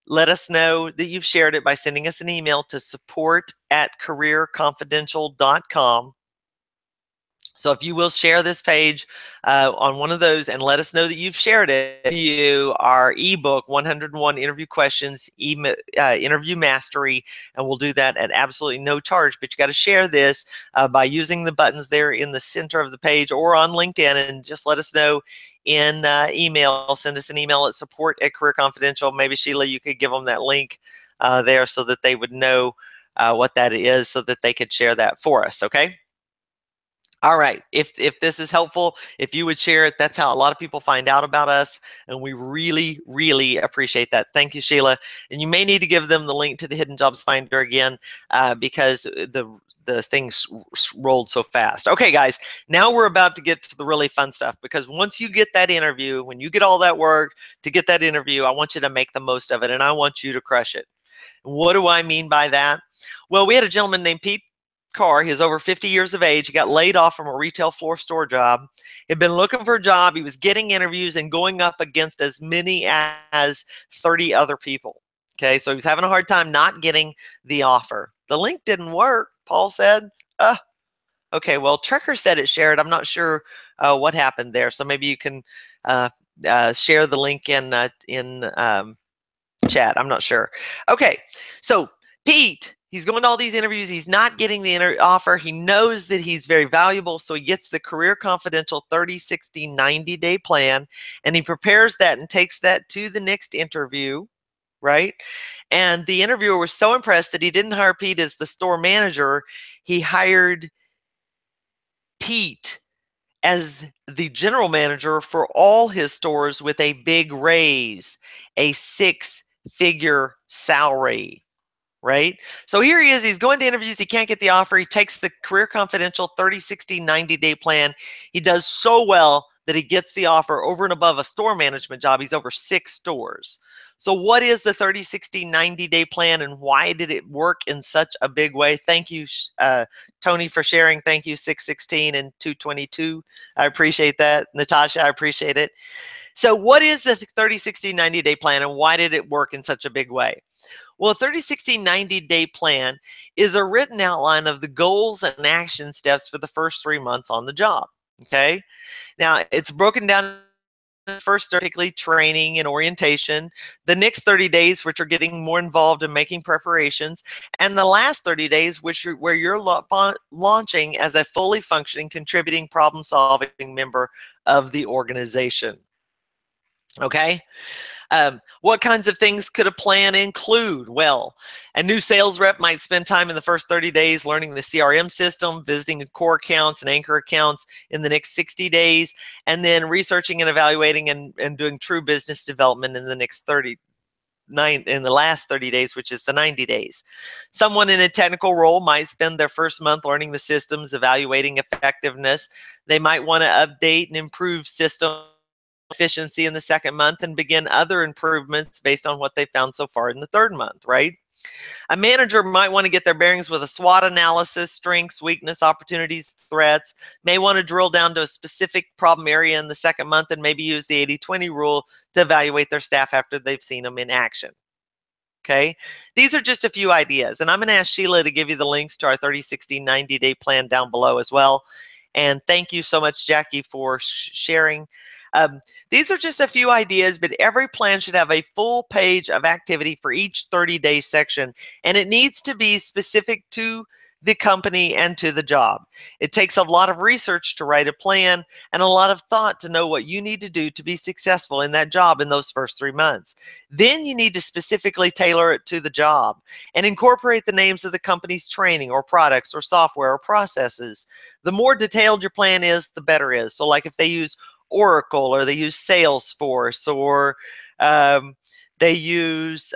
let us know that you've shared it by sending us an email to support@careerconfidential.com. So if you will share this page on one of those and let us know that you've shared it, you our ebook, 101 Interview Questions, Interview Mastery, and we'll do that at absolutely no charge. But you got to share this by using the buttons there in the center of the page or on LinkedIn, and just let us know in email. Send us an email at support@careerconfidential. Maybe Sheila, you could give them that link there so that they would know what that is, so that they could share that for us. Okay. All right, if this is helpful, if you would share it, that's how a lot of people find out about us, and we really, really appreciate that. Thank you, Sheila. And you may need to give them the link to the Hidden Jobs Finder again because the things rolled so fast. Okay, guys, now we're about to get to the really fun stuff, because once you get that interview, when you get all that work to get that interview, I want you to make the most of it, and I want you to crush it. What do I mean by that? Well, we had a gentleman named Pete Carr. He was over 50 years of age. He got laid off from a retail floor store job. He'd been looking for a job. He was getting interviews and going up against as many as 30 other people. Okay, so he was having a hard time not getting the offer. The link didn't work, Paul said. Okay, well, Trekker said it shared. I'm not sure what happened there. So maybe you can share the link in chat. I'm not sure. Okay, so Pete, he's going to all these interviews. He's not getting the offer. He knows that he's very valuable, so he gets the Career Confidential 30, 60, 90-day plan, and he prepares that and takes that to the next interview, right? And the interviewer was so impressed that he didn't hire Pete as the store manager. He hired Pete as the general manager for all his stores with a big raise, a 6-figure salary, right? So here he is. He's going to interviews. He can't get the offer. He takes the Career Confidential 30, 60, 90-day plan. He does so well that he gets the offer over and above a store management job. He's over 6 stores. So what is the 30, 60, 90-day plan, and why did it work in such a big way? Thank you, Tony, for sharing. Thank you, 616 and 222. I appreciate that. Natasha, I appreciate it. So what is the 30, 60, 90-day plan, and why did it work in such a big way? Well, a 30, 60, 90-day plan is a written outline of the goals and action steps for the first 3 months on the job, okay? Now, it's broken down first, typically training and orientation, the next 30 days, which are getting more involved in making preparations, and the last 30 days, where you're launching as a fully functioning, contributing, problem-solving member of the organization. Okay? What kinds of things could a plan include? Well, a new sales rep might spend time in the first 30 days learning the CRM system, visiting core accounts and anchor accounts in the next 60 days, and then researching and evaluating and doing true business development in the next in the last 30 days, which is the 90 days. Someone in a technical role might spend their first month learning the systems, evaluating effectiveness. They might want to update and improve system efficiency in the second month and begin other improvements based on what they found so far in the third month, right? A manager might want to get their bearings with a SWOT analysis, strengths, weakness, opportunities, threats, may want to drill down to a specific problem area in the second month and maybe use the 80-20 rule to evaluate their staff after they've seen them in action. Okay, these are just a few ideas, and I'm going to ask Sheila to give you the links to our 30, 60, 90-day plan down below as well. And thank you so much, Jackie, for sharing. These are just a few ideas, but every plan should have a full page of activity for each 30-day section, and it needs to be specific to the company and to the job. It takes a lot of research to write a plan and a lot of thought to know what you need to do to be successful in that job in those first 3 months. Then you need to specifically tailor it to the job and incorporate the names of the company's training or products or software or processes. The more detailed your plan is, the better it is. So like if they use Oracle, or they use Salesforce, or they use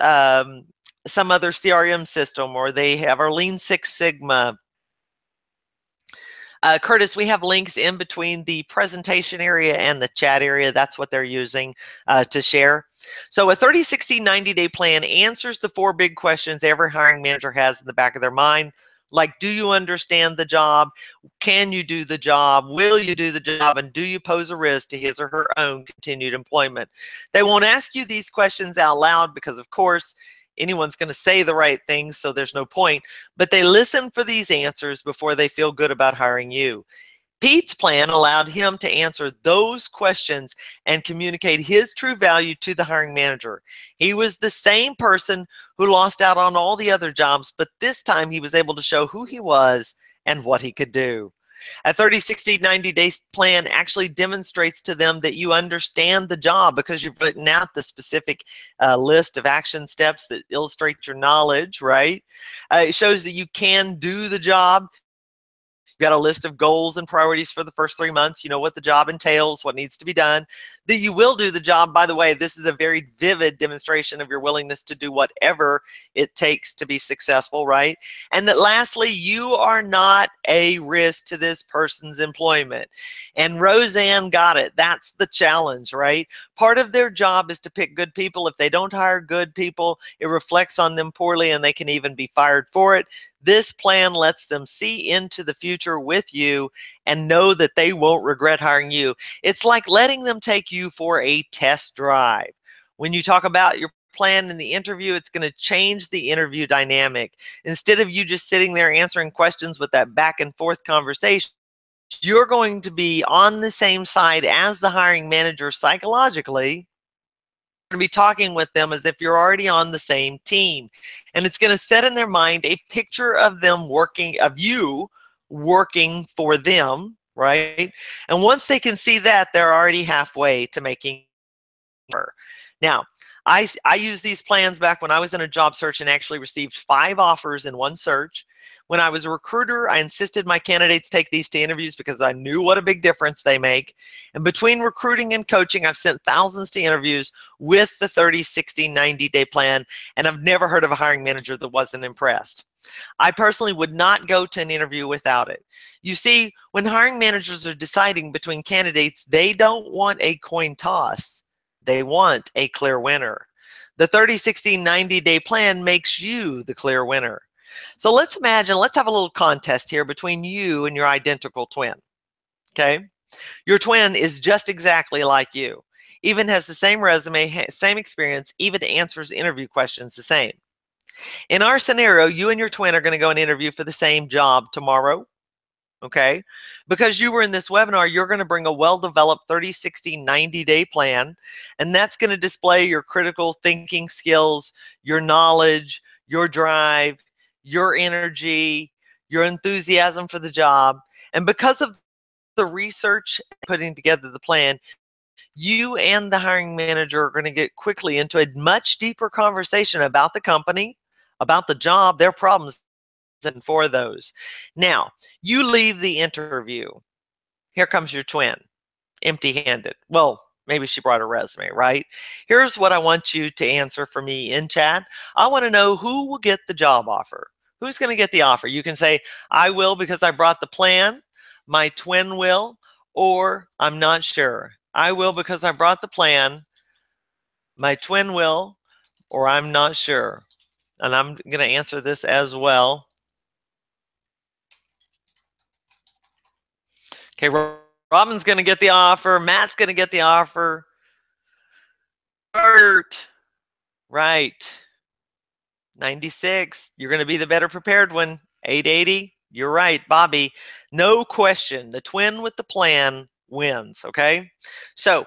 some other CRM system, or they have our Lean Six Sigma. Curtis, we have links in between the presentation area and the chat area. That's what they're using to share. So a 30, 60, 90-day plan answers the 4 big questions every hiring manager has in the back of their mind. Like, do you understand the job? Can you do the job? Will you do the job? And do you pose a risk to his or her own continued employment? They won't ask you these questions out loud because, of course, anyone's going to say the right things, so there's no point. But they listen for these answers before they feel good about hiring you. Pete's plan allowed him to answer those questions and communicate his true value to the hiring manager. He was the same person who lost out on all the other jobs, but this time he was able to show who he was and what he could do. A 30, 60, 90-day plan actually demonstrates to them that you understand the job because you've written out the specific list of action steps that illustrate your knowledge, right? It shows that you can do the job. You've got a list of goals and priorities for the first 3 months. You know what the job entails, what needs to be done. That you will do the job. By the way, this is a very vivid demonstration of your willingness to do whatever it takes to be successful, right? And that lastly, you are not a risk to this person's employment. And Roseanne got it. That's the challenge, right? Part of their job is to pick good people. If they don't hire good people, it reflects on them poorly and they can even be fired for it. This plan lets them see into the future with you and know that they won't regret hiring you. It's like letting them take you for a test drive. When you talk about your plan in the interview, it's going to change the interview dynamic. Instead of you just sitting there answering questions with that back and forth conversation, you're going to be on the same side as the hiring manager psychologically, to be talking with them as if you're already on the same team. And it's going to set in their mind a picture of them working, of you working for them, right? And once they can see that, they're already halfway to making her. Now, I used these plans back when I was in a job search and actually received 5 offers in one search. When I was a recruiter, I insisted my candidates take these to interviews because I knew what a big difference they make. And between recruiting and coaching, I've sent thousands to interviews with the 30, 60, 90-day plan, and I've never heard of a hiring manager that wasn't impressed. I personally would not go to an interview without it. You see, when hiring managers are deciding between candidates, they don't want a coin toss. They want a clear winner. The 30, 60, 90-day plan makes you the clear winner. So let's imagine, let's have a little contest here between you and your identical twin. Okay? Your twin is just exactly like you. Even has the same resume, same experience, even answers interview questions the same. In our scenario, you and your twin are going to go and interview for the same job tomorrow. Okay? Because you were in this webinar, you're going to bring a well-developed 30, 60, 90-day plan, and that's going to display your critical thinking skills, your knowledge, your drive, your energy, your enthusiasm for the job. And because of the research putting together the plan, you and the hiring manager are going to get quickly into a much deeper conversation about the company, about the job, their problems, and for those. Now, you leave the interview. Here comes your twin, empty-handed. Well, maybe she brought a resume, right? Here's what I want you to answer for me in chat. I want to know who will get the job offer. Who's going to get the offer? You can say, I will because I brought the plan. My twin will, or I'm not sure. I will because I brought the plan. My twin will, or I'm not sure. And I'm going to answer this as well. Okay, Robin's going to get the offer. Matt's going to get the offer. Bert, right. 96, you're going to be the better prepared one. 880, you're right, Bobby. No question, the twin with the plan wins, okay? So,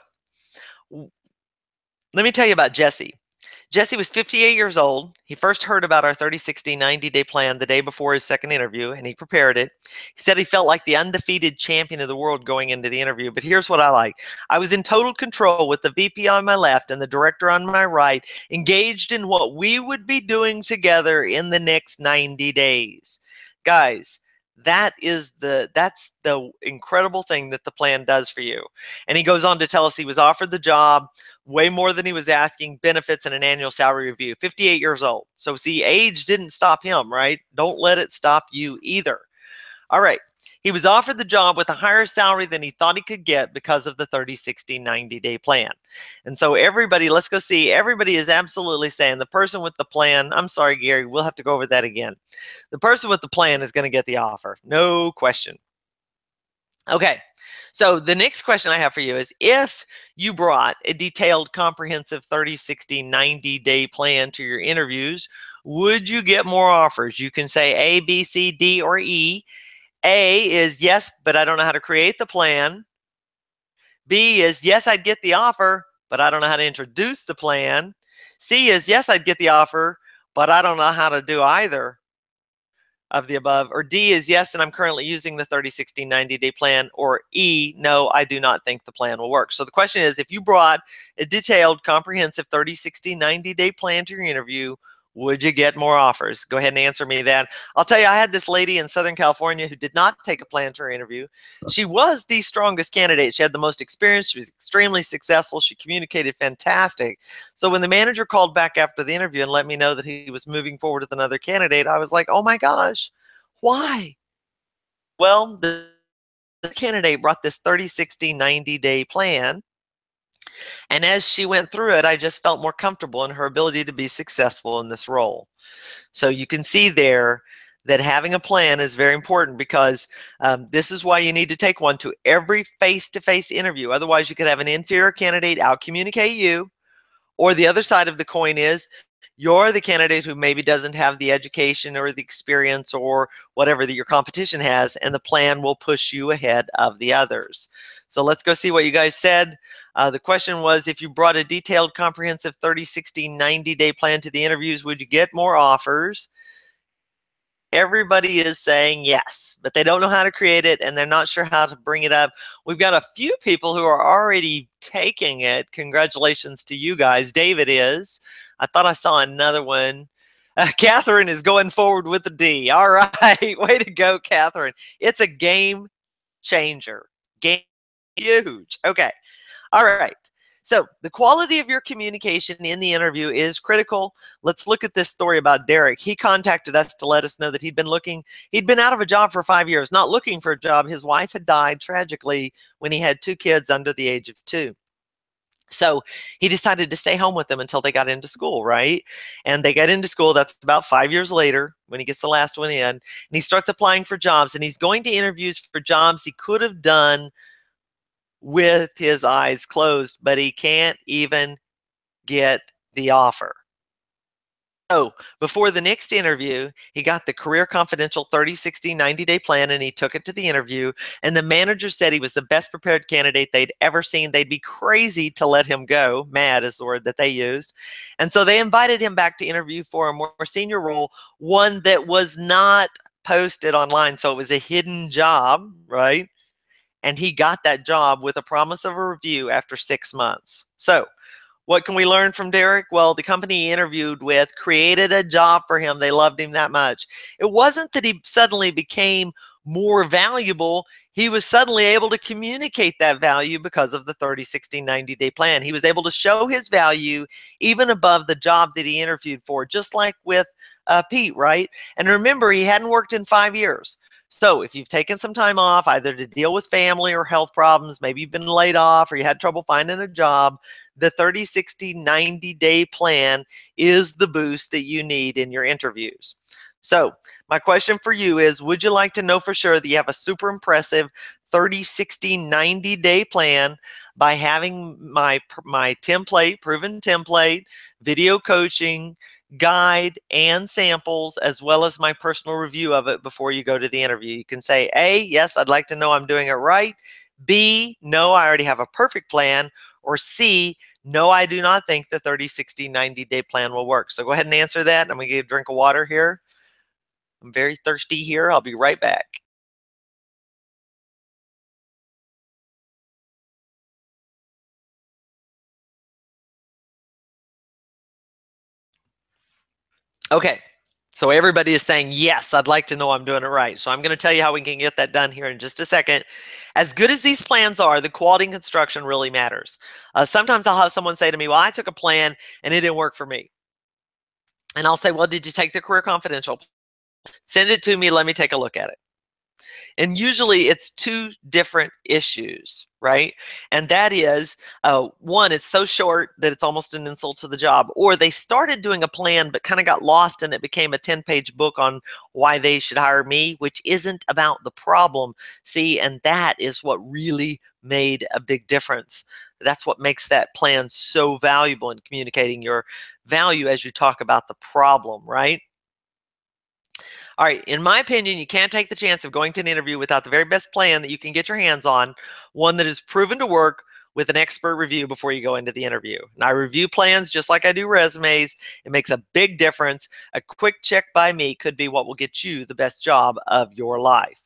let me tell you about Jesse. Jesse was 58 years old. He first heard about our 30, 60, 90-day plan the day before his second interview, and he prepared it. He said he felt like the undefeated champion of the world going into the interview, but here's what I like. I was in total control with the VP on my left and the director on my right, engaged in what we would be doing together in the next 90 days. Guys, that's the incredible thing that the plan does for you. And he goes on to tell us he was offered the job, way more than he was asking, benefits, and an annual salary review. 58 years old. So see, age didn't stop him, right? Don't let it stop you either. All right. He was offered the job with a higher salary than he thought he could get because of the 30, 60, 90-day plan. And so everybody, let's go see, everybody is absolutely saying the person with the plan, I'm sorry, Gary, we'll have to go over that again. The person with the plan is going to get the offer. No question. Okay. So the next question I have for you is, if you brought a detailed, comprehensive 30, 60, 90-day plan to your interviews, would you get more offers? You can say A, B, C, D, or E. A is yes, but I don't know how to create the plan. B is yes, I'd get the offer, but I don't know how to introduce the plan. C is yes, I'd get the offer, but I don't know how to do either of the above. Or D is yes, and I'm currently using the 30, 60, 90-day plan. Or E, no, I do not think the plan will work. So the question is, if you brought a detailed, comprehensive 30, 60, 90-day plan to your interview, would you get more offers? Go ahead and answer me that. I'll tell you, I had this lady in Southern California who did not take a plan to her interview. She was the strongest candidate. She had the most experience. She was extremely successful. She communicated fantastic. So when the manager called back after the interview and let me know that he was moving forward with another candidate, I was like, oh my gosh, why? Well, the candidate brought this 30, 60, 90-day plan. And as she went through it, I just felt more comfortable in her ability to be successful in this role. So you can see there that having a plan is very important, because this is why you need to take one to every face-to-face interview. Otherwise, you could have an inferior candidate out-communicate you, or the other side of the coin is you're the candidate who maybe doesn't have the education or the experience or whatever that your competition has, and the plan will push you ahead of the others. So let's go see what you guys said. The question was, if you brought a detailed, comprehensive 30, 60, 90-day plan to the interviews, would you get more offers? Everybody is saying yes, but they don't know how to create it and they're not sure how to bring it up. We've got a few people who are already taking it. Congratulations to you guys. David is. I thought I saw another one. Catherine is going forward with the D. All right. Way to go, Catherine. It's a game changer. Game huge. Okay. All right. So the quality of your communication in the interview is critical. Let's look at this story about Derek. He contacted us to let us know that he'd been out of a job for 5 years, not looking for a job. His wife had died tragically when he had 2 kids under the age of 2. So he decided to stay home with them until they got into school, right? And they got into school. That's about 5 years later when he gets the last one in. And he starts applying for jobs. And he's going to interviews for jobs he could have done with his eyes closed, but he can't even get the offer. So before the next interview, he got the Career Confidential 30, 60, 90-day plan, and he took it to the interview. And the manager said he was the best prepared candidate they'd ever seen. They'd be crazy to let him go. Mad is the word that they used. And so they invited him back to interview for a more senior role, one that was not posted online. So it was a hidden job, right? And he got that job with a promise of a review after 6 months. So what can we learn from Derek? Well, the company he interviewed with created a job for him. They loved him that much. It wasn't that he suddenly became more valuable. He was suddenly able to communicate that value because of the 30, 60, 90-day plan. He was able to show his value even above the job that he interviewed for, just like with Pete, right? And remember, he hadn't worked in 5 years. So if you've taken some time off, either to deal with family or health problems, maybe you've been laid off or you had trouble finding a job, the 30, 60, 90-day plan is the boost that you need in your interviews. So my question for you is, would you like to know for sure that you have a super impressive 30, 60, 90-day plan by having my template, proven template, video coaching, guide, and samples, as well as my personal review of it before you go to the interview? You can say A, yes, I'd like to know I'm doing it right. B, no, I already have a perfect plan. Or C, no, I do not think the 30, 60, 90-day plan will work. So go ahead and answer that. I'm going to get a drink of water here. I'm very thirsty here. I'll be right back. Okay, so everybody is saying, yes, I'd like to know I'm doing it right. So I'm going to tell you how we can get that done here in just a second. As good as these plans are, the quality and construction really matters. Sometimes I'll have someone say to me, well, I took a plan and it didn't work for me. And I'll say, well, did you take the Career Confidential? Send it to me. Let me take a look at it. And usually it's 2 different issues, right? And that is, one, it's so short that it's almost an insult to the job, or they started doing a plan but kind of got lost and it became a 10-page book on why they should hire me, which isn't about the problem. See, and that is what really made a big difference. That's what makes that plan so valuable in communicating your value as you talk about the problem, right? All right, in my opinion, you can't take the chance of going to an interview without the very best plan that you can get your hands on, one that is proven to work with an expert review before you go into the interview. And I review plans just like I do resumes. It makes a big difference. A quick check by me could be what will get you the best job of your life.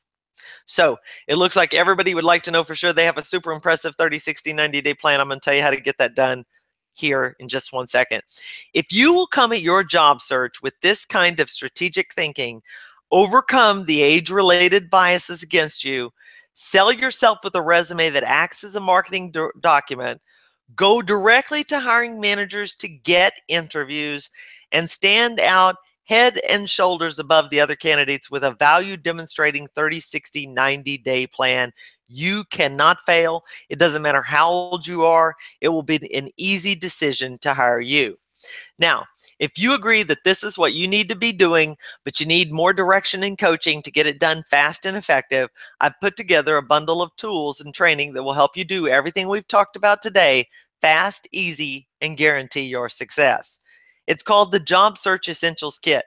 So it looks like everybody would like to know for sure they have a super impressive 30, 60, 90-day plan. I'm going to tell you how to get that done here in just 1 second. If you will come at your job search with this kind of strategic thinking, overcome the age-related biases against you, sell yourself with a resume that acts as a marketing document, go directly to hiring managers to get interviews, and stand out head and shoulders above the other candidates with a value demonstrating 30, 60, 90-day plan, you cannot fail. It doesn't matter how old you are. It will be an easy decision to hire you. Now, if you agree that this is what you need to be doing, but you need more direction and coaching to get it done fast and effective, I've put together a bundle of tools and training that will help you do everything we've talked about today fast, easy, and guarantee your success. It's called the Job Search Essentials Kit,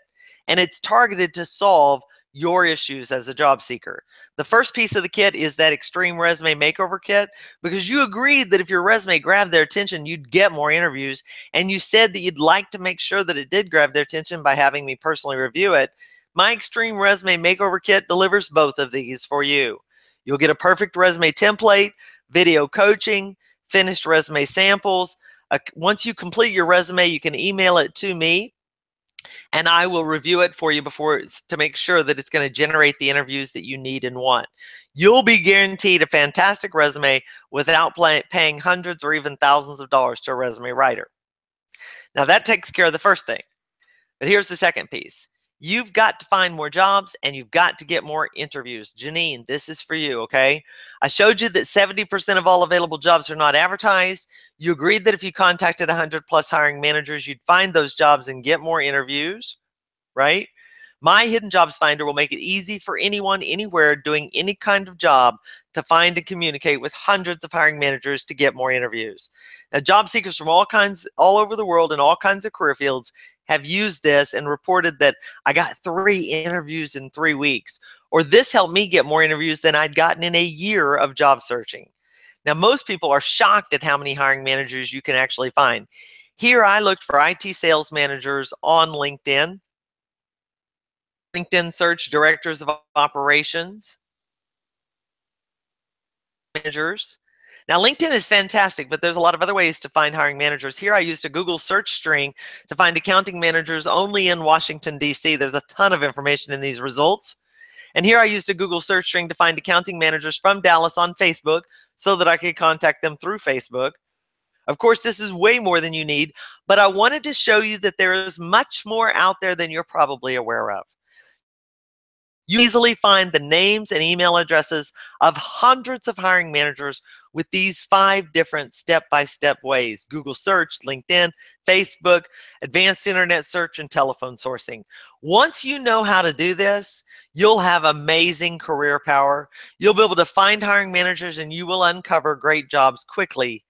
and it's targeted to solve your issues as a job seeker. The first piece of the kit is that extreme resume makeover kit, because you agreed that if your resume grabbed their attention, you'd get more interviews, and you said that you'd like to make sure that it did grab their attention by having me personally review it. My extreme resume makeover kit delivers both of these for you. You'll get a perfect resume template, video coaching, finished resume samples. Once you complete your resume, you can email it to me, and I will review it for you to make sure that it's going to generate the interviews that you need and want. You'll be guaranteed a fantastic resume without paying hundreds or even thousands of dollars to a resume writer. Now that takes care of the first thing. But here's the second piece. You've got to find more jobs, and you've got to get more interviews. Janine, this is for you, okay? I showed you that 70% of all available jobs are not advertised. You agreed that if you contacted 100 plus hiring managers, you'd find those jobs and get more interviews, right? My Hidden Jobs Finder will make it easy for anyone, anywhere, doing any kind of job to find and communicate with hundreds of hiring managers to get more interviews. Now, job seekers from all over the world in all kinds of career fields have used this and reported that I got 3 interviews in 3 weeks, or this helped me get more interviews than I'd gotten in a year of job searching. Now, most people are shocked at how many hiring managers you can actually find. Here, I looked for IT sales managers on LinkedIn. LinkedIn search directors of operations, managers. Now, LinkedIn is fantastic, but there's a lot of other ways to find hiring managers. Here, I used a Google search string to find accounting managers only in Washington, D.C. There's a ton of information in these results. And here I used a Google search string to find accounting managers from Dallas on Facebook so that I could contact them through Facebook. Of course, this is way more than you need, but I wanted to show you that there is much more out there than you're probably aware of. You easily find the names and email addresses of hundreds of hiring managers with these 5 different step-by-step ways: Google search, LinkedIn, Facebook, advanced internet search, and telephone sourcing. Once you know how to do this, you'll have amazing career power. You'll be able to find hiring managers, and you will uncover great jobs quickly.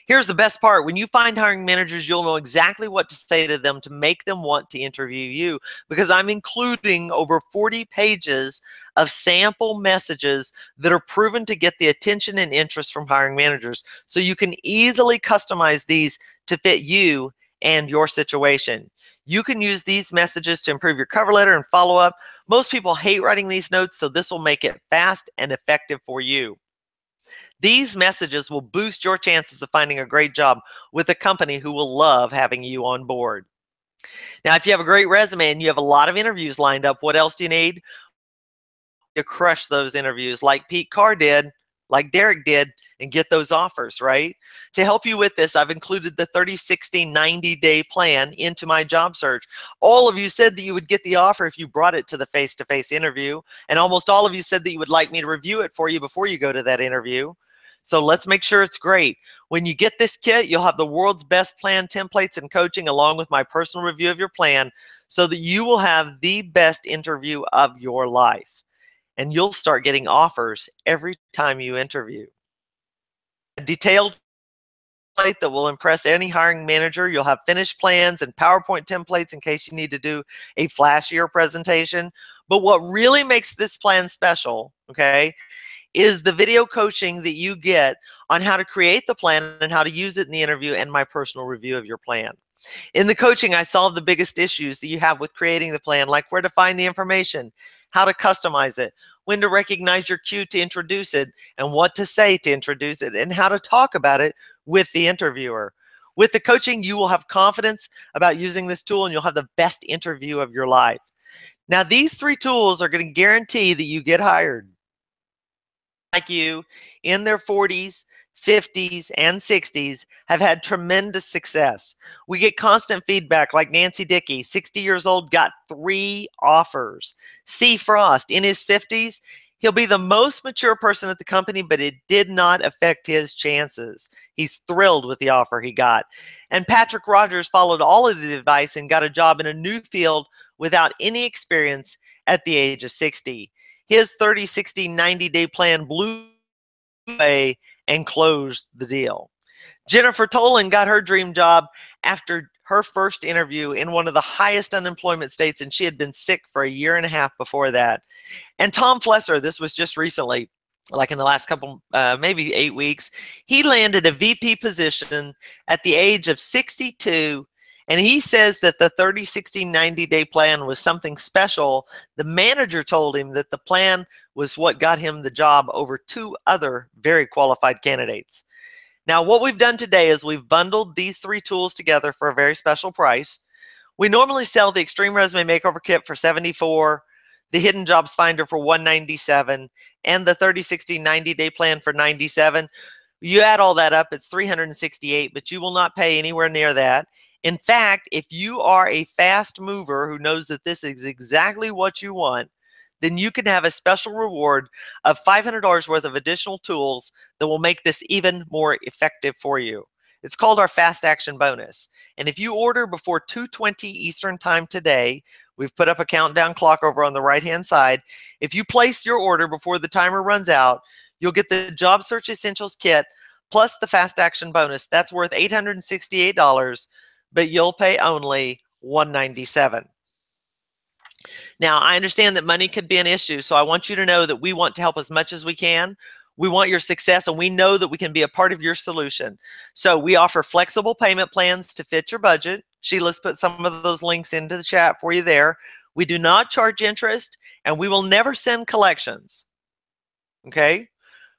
Here's the best part. When you find hiring managers, you'll know exactly what to say to them to make them want to interview you, because I'm including over 40 pages of sample messages that are proven to get the attention and interest from hiring managers. So you can easily customize these to fit you and your situation. You can use these messages to improve your cover letter and follow up. Most people hate writing these notes, so this will make it fast and effective for you. These messages will boost your chances of finding a great job with a company who will love having you on board. Now, if you have a great resume and you have a lot of interviews lined up, what else do you need? To crush those interviews like Pete Carr did, like Derek did, and get those offers, right? To help you with this, I've included the 30, 60, 90-day plan into my job search. All of you said that you would get the offer if you brought it to the face-to-face interview, and almost all of you said that you would like me to review it for you before you go to that interview. So let's make sure it's great. When you get this kit, you'll have the world's best plan templates and coaching along with my personal review of your plan so that you will have the best interview of your life. And you'll start getting offers every time you interview. A detailed template that will impress any hiring manager. You'll have finished plans and PowerPoint templates in case you need to do a flashier presentation. But what really makes this plan special, okay, is the video coaching that you get on how to create the plan and how to use it in the interview, and my personal review of your plan. In the coaching, I solve the biggest issues that you have with creating the plan, like where to find the information, how to customize it, when to recognize your cue to introduce it, and what to say to introduce it, and how to talk about it with the interviewer. With the coaching, you will have confidence about using this tool, and you'll have the best interview of your life. Now, these 3 tools are going to guarantee that you get hired. Like you in their 40s, 50s, and 60s have had tremendous success. We get constant feedback, like Nancy Dickey, 60 years old, got 3 offers. C. Frost, in his 50s, he'll be the most mature person at the company, but it did not affect his chances. He's thrilled with the offer he got. And Patrick Rogers followed all of the advice and got a job in a new field without any experience at the age of 60. His 30, 60, 90-day plan blew away and closed the deal. Jennifer Tolan got her dream job after her first interview in one of the highest unemployment states, and she had been sick for a year and a half before that. And Tom Flesser, this was just recently, like in the last couple, maybe 8 weeks, he landed a VP position at the age of 62. And he says that the 30, 60, 90-day plan was something special. The manager told him that the plan was what got him the job over 2 other very qualified candidates. Now, what we've done today is we've bundled these 3 tools together for a very special price. We normally sell the Extreme Resume Makeover Kit for $74, the Hidden Jobs Finder for $197, and the 30, 60, 90-day plan for $97. You add all that up, it's $368, but you will not pay anywhere near that. In fact, if you are a fast mover who knows that this is exactly what you want, then you can have a special reward of $500 worth of additional tools that will make this even more effective for you. It's called our Fast Action Bonus. And if you order before 2:20 Eastern Time today, we've put up a countdown clock over on the right-hand side. If you place your order before the timer runs out, you'll get the Job Search Essentials Kit plus the Fast Action Bonus. That's worth $868, but you'll pay only $197. Now, I understand that money could be an issue, so I want you to know that we want to help as much as we can. We want your success, and we know that we can be a part of your solution. So we offer flexible payment plans to fit your budget. Sheila's put some of those links into the chat for you there. We do not charge interest, and we will never send collections. Okay?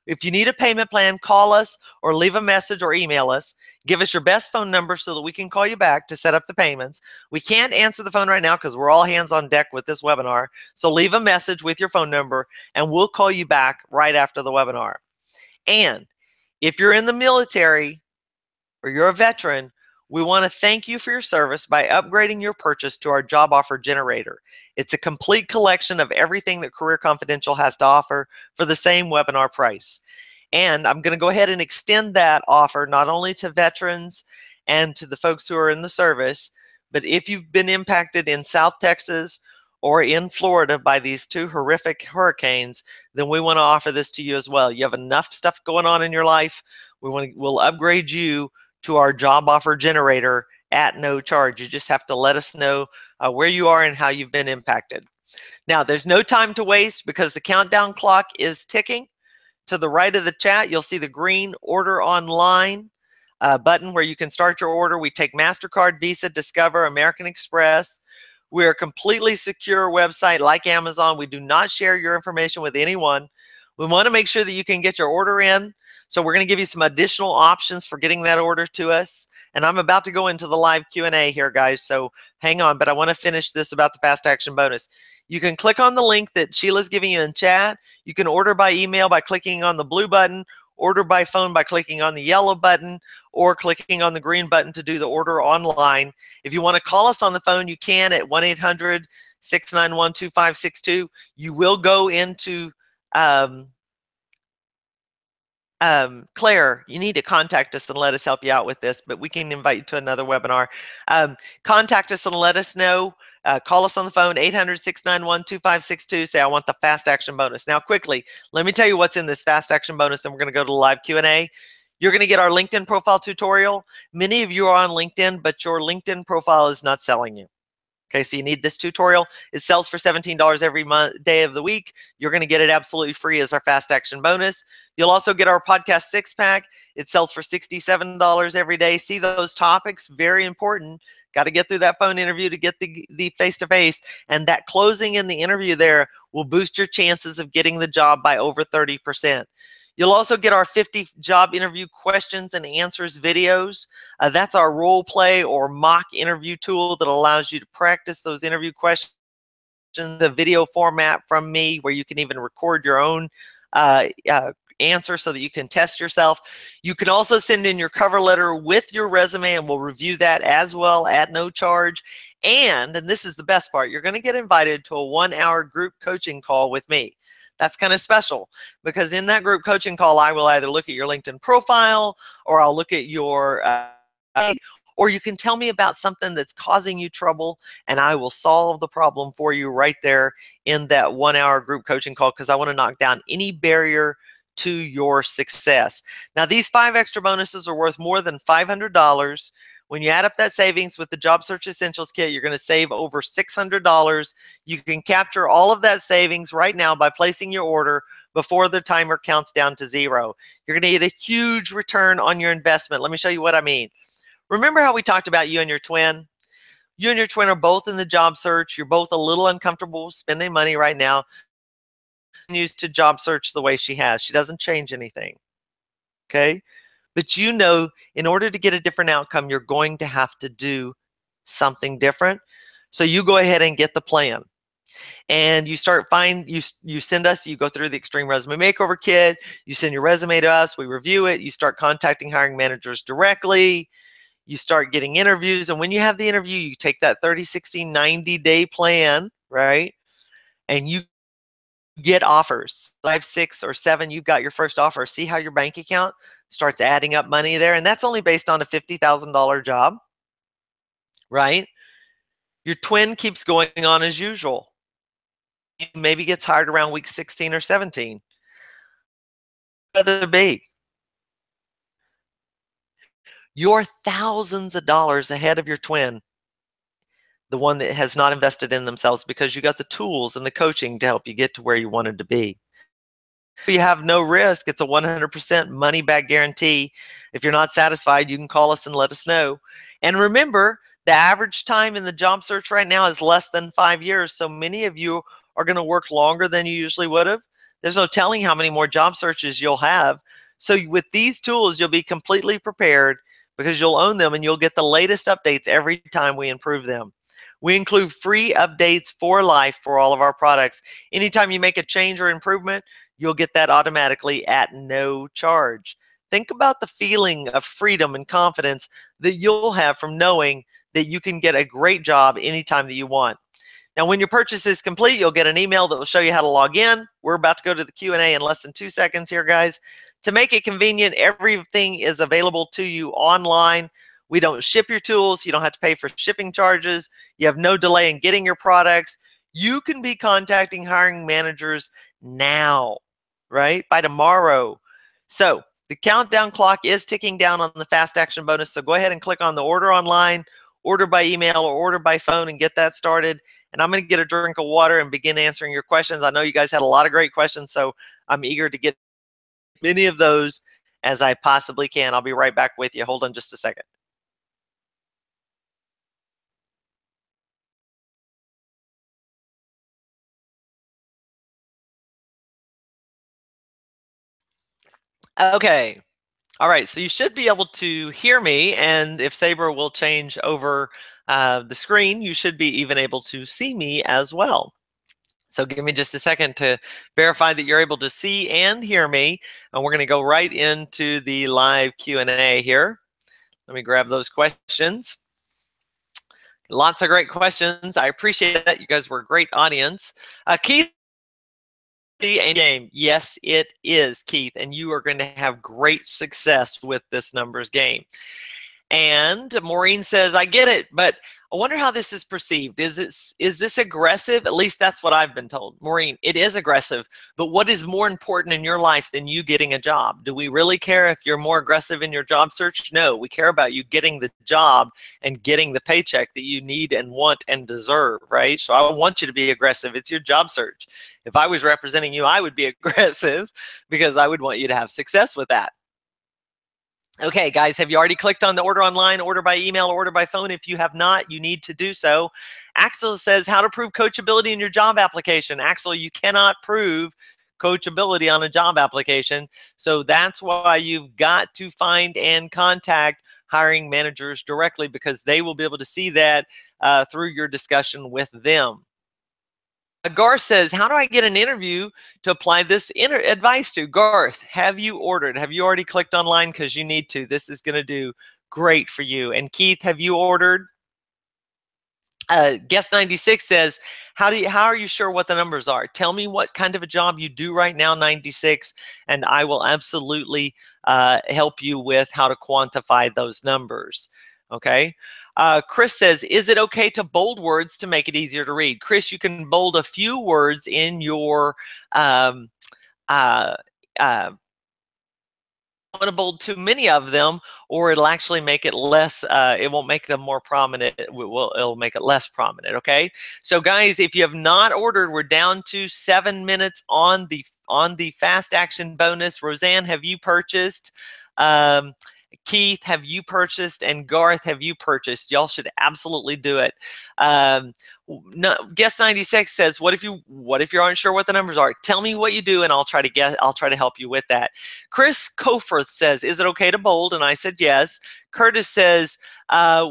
If you need a payment plan, call us or leave a message or email us. Give us your best phone number so that we can call you back to set up the payments. We can't answer the phone right now because we're all hands on deck with this webinar. So leave a message with your phone number and we'll call you back right after the webinar. And if you're in the military or you're a veteran, we want to thank you for your service by upgrading your purchase to our job offer generator. It's a complete collection of everything that Career Confidential has to offer for the same webinar price. And I'm going to go ahead and extend that offer not only to veterans and to the folks who are in the service, but if you've been impacted in South Texas or in Florida by these 2 horrific hurricanes, then we want to offer this to you as well. You have enough stuff going on in your life. We'll upgrade you to our job offer generator at no charge. You just have to let us know where you are and how you've been impacted. Now, there's no time to waste because the countdown clock is ticking. To the right of the chat, you'll see the green Order Online button where you can start your order. We take MasterCard, Visa, Discover, American Express. We're a completely secure website like Amazon. We do not share your information with anyone. We want to make sure that you can get your order in. So we're going to give you some additional options for getting that order to us. And I'm about to go into the live Q&A here, guys. So hang on, but I want to finish this about the Fast Action Bonus. You can click on the link that Sheila's giving you in chat. You can order by email by clicking on the blue button, order by phone by clicking on the yellow button, or clicking on the green button to do the order online. If you want to call us on the phone, you can at 1-800-691-2562. You will go into Claire, you need to contact us and let us help you out with this, but we can invite you to another webinar. Contact us and let us know. Call us on the phone, 800-691-2562. Say, I want the Fast Action Bonus. Now, quickly, let me tell you what's in this Fast Action Bonus, then we're going to go to the live Q&A. You're going to get our LinkedIn profile tutorial. Many of you are on LinkedIn, but your LinkedIn profile is not selling you. Okay, so you need this tutorial. It sells for $17 every day of the week. You're going to get it absolutely free as our Fast Action Bonus. You'll also get our podcast 6-pack. It sells for $67 every day. See those topics, very important. Got to get through that phone interview to get the face-to-face. And that closing in the interview there will boost your chances of getting the job by over 30%. You'll also get our 50 job interview questions and answers videos. That's our role play or mock interview tool that allows you to practice those interview questions. The video format from me where you can even record your own answer so that you can test yourself. You can also send in your cover letter with your resume and we'll review that as well at no charge. And this is the best part, you're going to get invited to a 1-hour group coaching call with me. That's kind of special because in that group coaching call, I will either look at your LinkedIn profile or I'll look at your, or you can tell me about something that's causing you trouble and I will solve the problem for you right there in that 1-hour group coaching call because I want to knock down any barrier to your success. Now, these 5 extra bonuses are worth more than $500. When you add up that savings with the Job Search Essentials Kit, you're going to save over $600. You can capture all of that savings right now by placing your order before the timer counts down to 0. You're going to get a huge return on your investment. Let me show you what I mean. Remember how we talked about you and your twin? You and your twin are both in the job search. You're both a little uncomfortable spending money right now. Continues to job search the way she has. She doesn't change anything. Okay? But you know, in order to get a different outcome, you're going to have to do something different. So you go ahead and get the plan. And you you send us, you go through the Extreme Resume Makeover Kit, you send your resume to us, we review it, you start contacting hiring managers directly, you start getting interviews, and when you have the interview, you take that 30, 60, 90-day plan, right? And you get offers. 5, 6, or 7, you've got your first offer. See how your bank account starts adding up money there? And that's only based on a $50,000 job, right? Your twin keeps going on as usual. Maybe gets hired around week 16 or 17. Whether it be, you're thousands of dollars ahead of your twin, the one that has not invested in themselves, because you got the tools and the coaching to help you get to where you wanted to be. You have no risk. It's a 100% money back guarantee. If you're not satisfied, you can call us and let us know. And remember, the average time in the job search right now is less than 5 years. So many of you are going to work longer than you usually would have. There's no telling how many more job searches you'll have. So with these tools, you'll be completely prepared because you'll own them and you'll get the latest updates every time we improve them. We include free updates for life for all of our products. Anytime you make a change or improvement, you'll get that automatically at no charge. Think about the feeling of freedom and confidence that you'll have from knowing that you can get a great job anytime that you want. Now, when your purchase is complete, you'll get an email that will show you how to log in. We're about to go to the Q&A in less than 2 seconds here, guys. To make it convenient, everything is available to you online. We don't ship your tools. You don't have to pay for shipping charges. You have no delay in getting your products. You can be contacting hiring managers now, right? By tomorrow. So the countdown clock is ticking down on the fast action bonus. So go ahead and click on the order online, order by email, or order by phone and get that started. And I'm going to get a drink of water and begin answering your questions. I know you guys had a lot of great questions, so I'm eager to get many of those as I possibly can. I'll be right back with you. Hold on just a second. Okay. All right, so you should be able to hear me, and if Saber will change over the screen, you should be even able to see me as well. So give me just a second to verify that you're able to see and hear me, and we're going to go right into the live Q&A here. Let me grab those questions. Lots of great questions. I appreciate that. You guys were a great audience. Keith, game. Yes, it is, Keith, and you are going to have great success with this numbers game. And Maureen says, I get it, but I wonder how this is perceived. Is this aggressive? At least that's what I've been told. Maureen, it is aggressive, but what is more important in your life than you getting a job? Do we really care if you're more aggressive in your job search? No, we care about you getting the job and getting the paycheck that you need and want and deserve, right? So I want you to be aggressive. It's your job search. If I was representing you, I would be aggressive because I would want you to have success with that. Okay, guys, have you already clicked on the order online, order by email, order by phone? If you have not, you need to do so. Axel says, how to prove coachability in your job application. Axel, you cannot prove coachability on a job application. So that's why you've got to find and contact hiring managers directly, because they will be able to see that through your discussion with them. Garth says, how do I get an interview to apply this advice to? Garth, have you ordered? Have you already clicked online? Because you need to. This is going to do great for you. And Keith, have you ordered? Guest 96 says, how are you sure what the numbers are? Tell me what kind of a job you do right now, 96, and I will absolutely help you with how to quantify those numbers. Okay. Chris says, is it okay to bold words to make it easier to read? Chris, you can bold a few words in your want to bold too many of them, or it'll actually make it less, it won't make them more prominent, it'll make it less prominent, okay? So guys, if you have not ordered, we're down to 7 minutes on the fast action bonus. Roseanne, have you purchased? Keith, have you purchased? And Garth, have you purchased? Y'all should absolutely do it. No, Guest 96 says, what if you aren't sure what the numbers are? Tell me what you do and I'll try to help you with that. Chris Coforth says, is it okay to bold? And I said yes. Curtis says,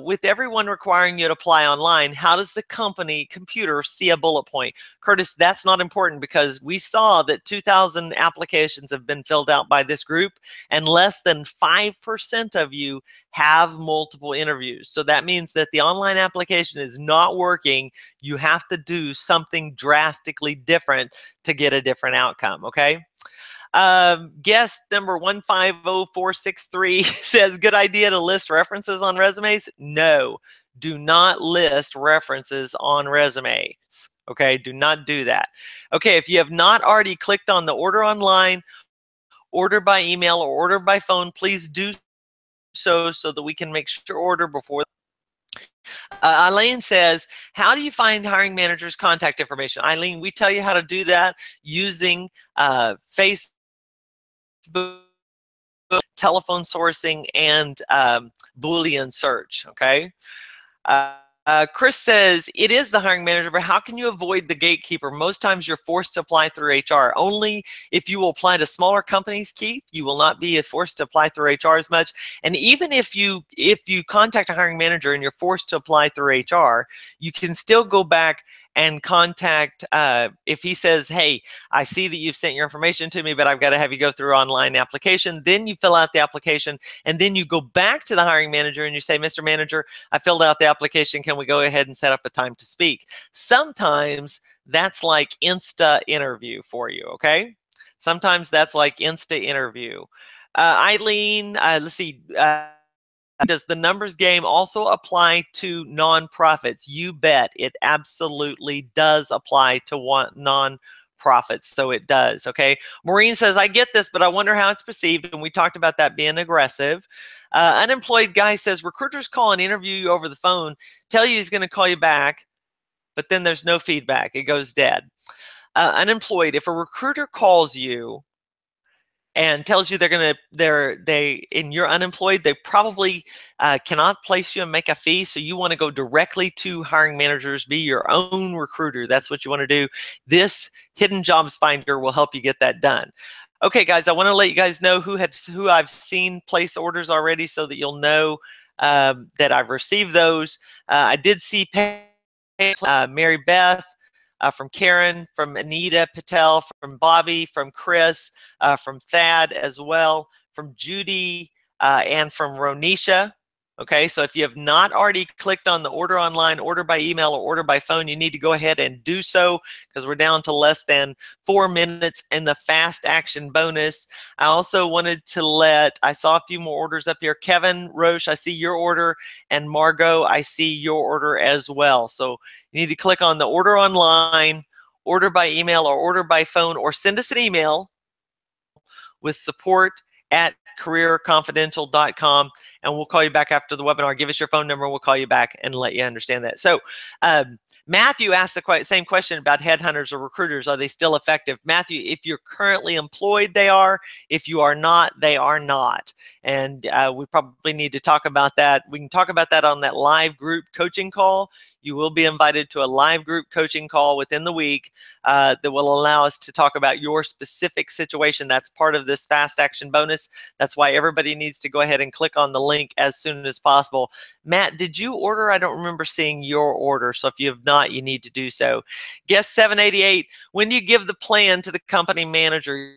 with everyone requiring you to apply online, how does the company computer see a bullet point? Curtis, that's not important because we saw that 2,000 applications have been filled out by this group and less than 5% of you have multiple interviews. So that means that the online application is not working. You have to do something drastically different to get a different outcome, okay? Guest number 150463 says, good idea to list references on resumes? No, do not list references on resumes. Okay, do not do that. Okay, if you have not already clicked on the order online, order by email, or order by phone, please do so that we can make sure your order before. Eileen says, how do you find hiring managers' contact information? Eileen, we tell you how to do that using Facebook, telephone sourcing, and Boolean search, okay? Chris says, it is the hiring manager, but how can you avoid the gatekeeper? Most times you're forced to apply through HR. Only if you will apply to smaller companies, Keith, you will not be forced to apply through HR as much. And even if you contact a hiring manager and you're forced to apply through HR, you can still go back and contact, if he says, hey, I see that you've sent your information to me, but I've got to have you go through online application. Then you fill out the application, and then you go back to the hiring manager and you say, Mr. Manager, I filled out the application. Can we go ahead and set up a time to speak? Sometimes that's like Insta interview for you, okay? Sometimes that's like Insta interview. Eileen, let's see. Does the numbers game also apply to nonprofits? You bet. It absolutely does apply to nonprofits. So it does. Okay. Maureen says, I get this, but I wonder how it's perceived. And we talked about that being aggressive. Unemployed guy says, recruiters call and interview you over the phone, tell you he's going to call you back, but then there's no feedback. It goes dead. Unemployed, if a recruiter calls you and tells you and you're unemployed, they probably cannot place you and make a fee. So you want to go directly to hiring managers, be your own recruiter. That's what you want to do. This Hidden Jobs Finder will help you get that done. Okay, guys, I want to let you guys know who I've seen place orders already, so that you'll know that I've received those. I did see Mary Beth, from Karen, from Anita Patel, from Bobby, from Chris, from Thad as well, from Judy, and from Ronisha. Okay, so if you have not already clicked on the order online, order by email, or order by phone, you need to go ahead and do so, because we're down to less than 4 minutes in the fast action bonus. I also wanted to I saw a few more orders up here. Kevin Roche, I see your order, and Margot, I see your order as well. So you need to click on the order online, order by email, or order by phone, or send us an email with support@careerconfidential.com, and we'll call you back after the webinar. Give us your phone number, we'll call you back and let you understand that. So Matthew asked the same question about headhunters or recruiters. Are they still effective? Matthew, if you're currently employed, they are. If you are not, they are not. And we probably need to talk about that. We can talk about that on that live group coaching call. You will be invited to a live group coaching call within the week that will allow us to talk about your specific situation. That's part of this fast action bonus. That's why everybody needs to go ahead and click on the link as soon as possible. Matt, did you order? I don't remember seeing your order. So if you have not, you need to do so. Guest 788, when do you give the plan to the company manager?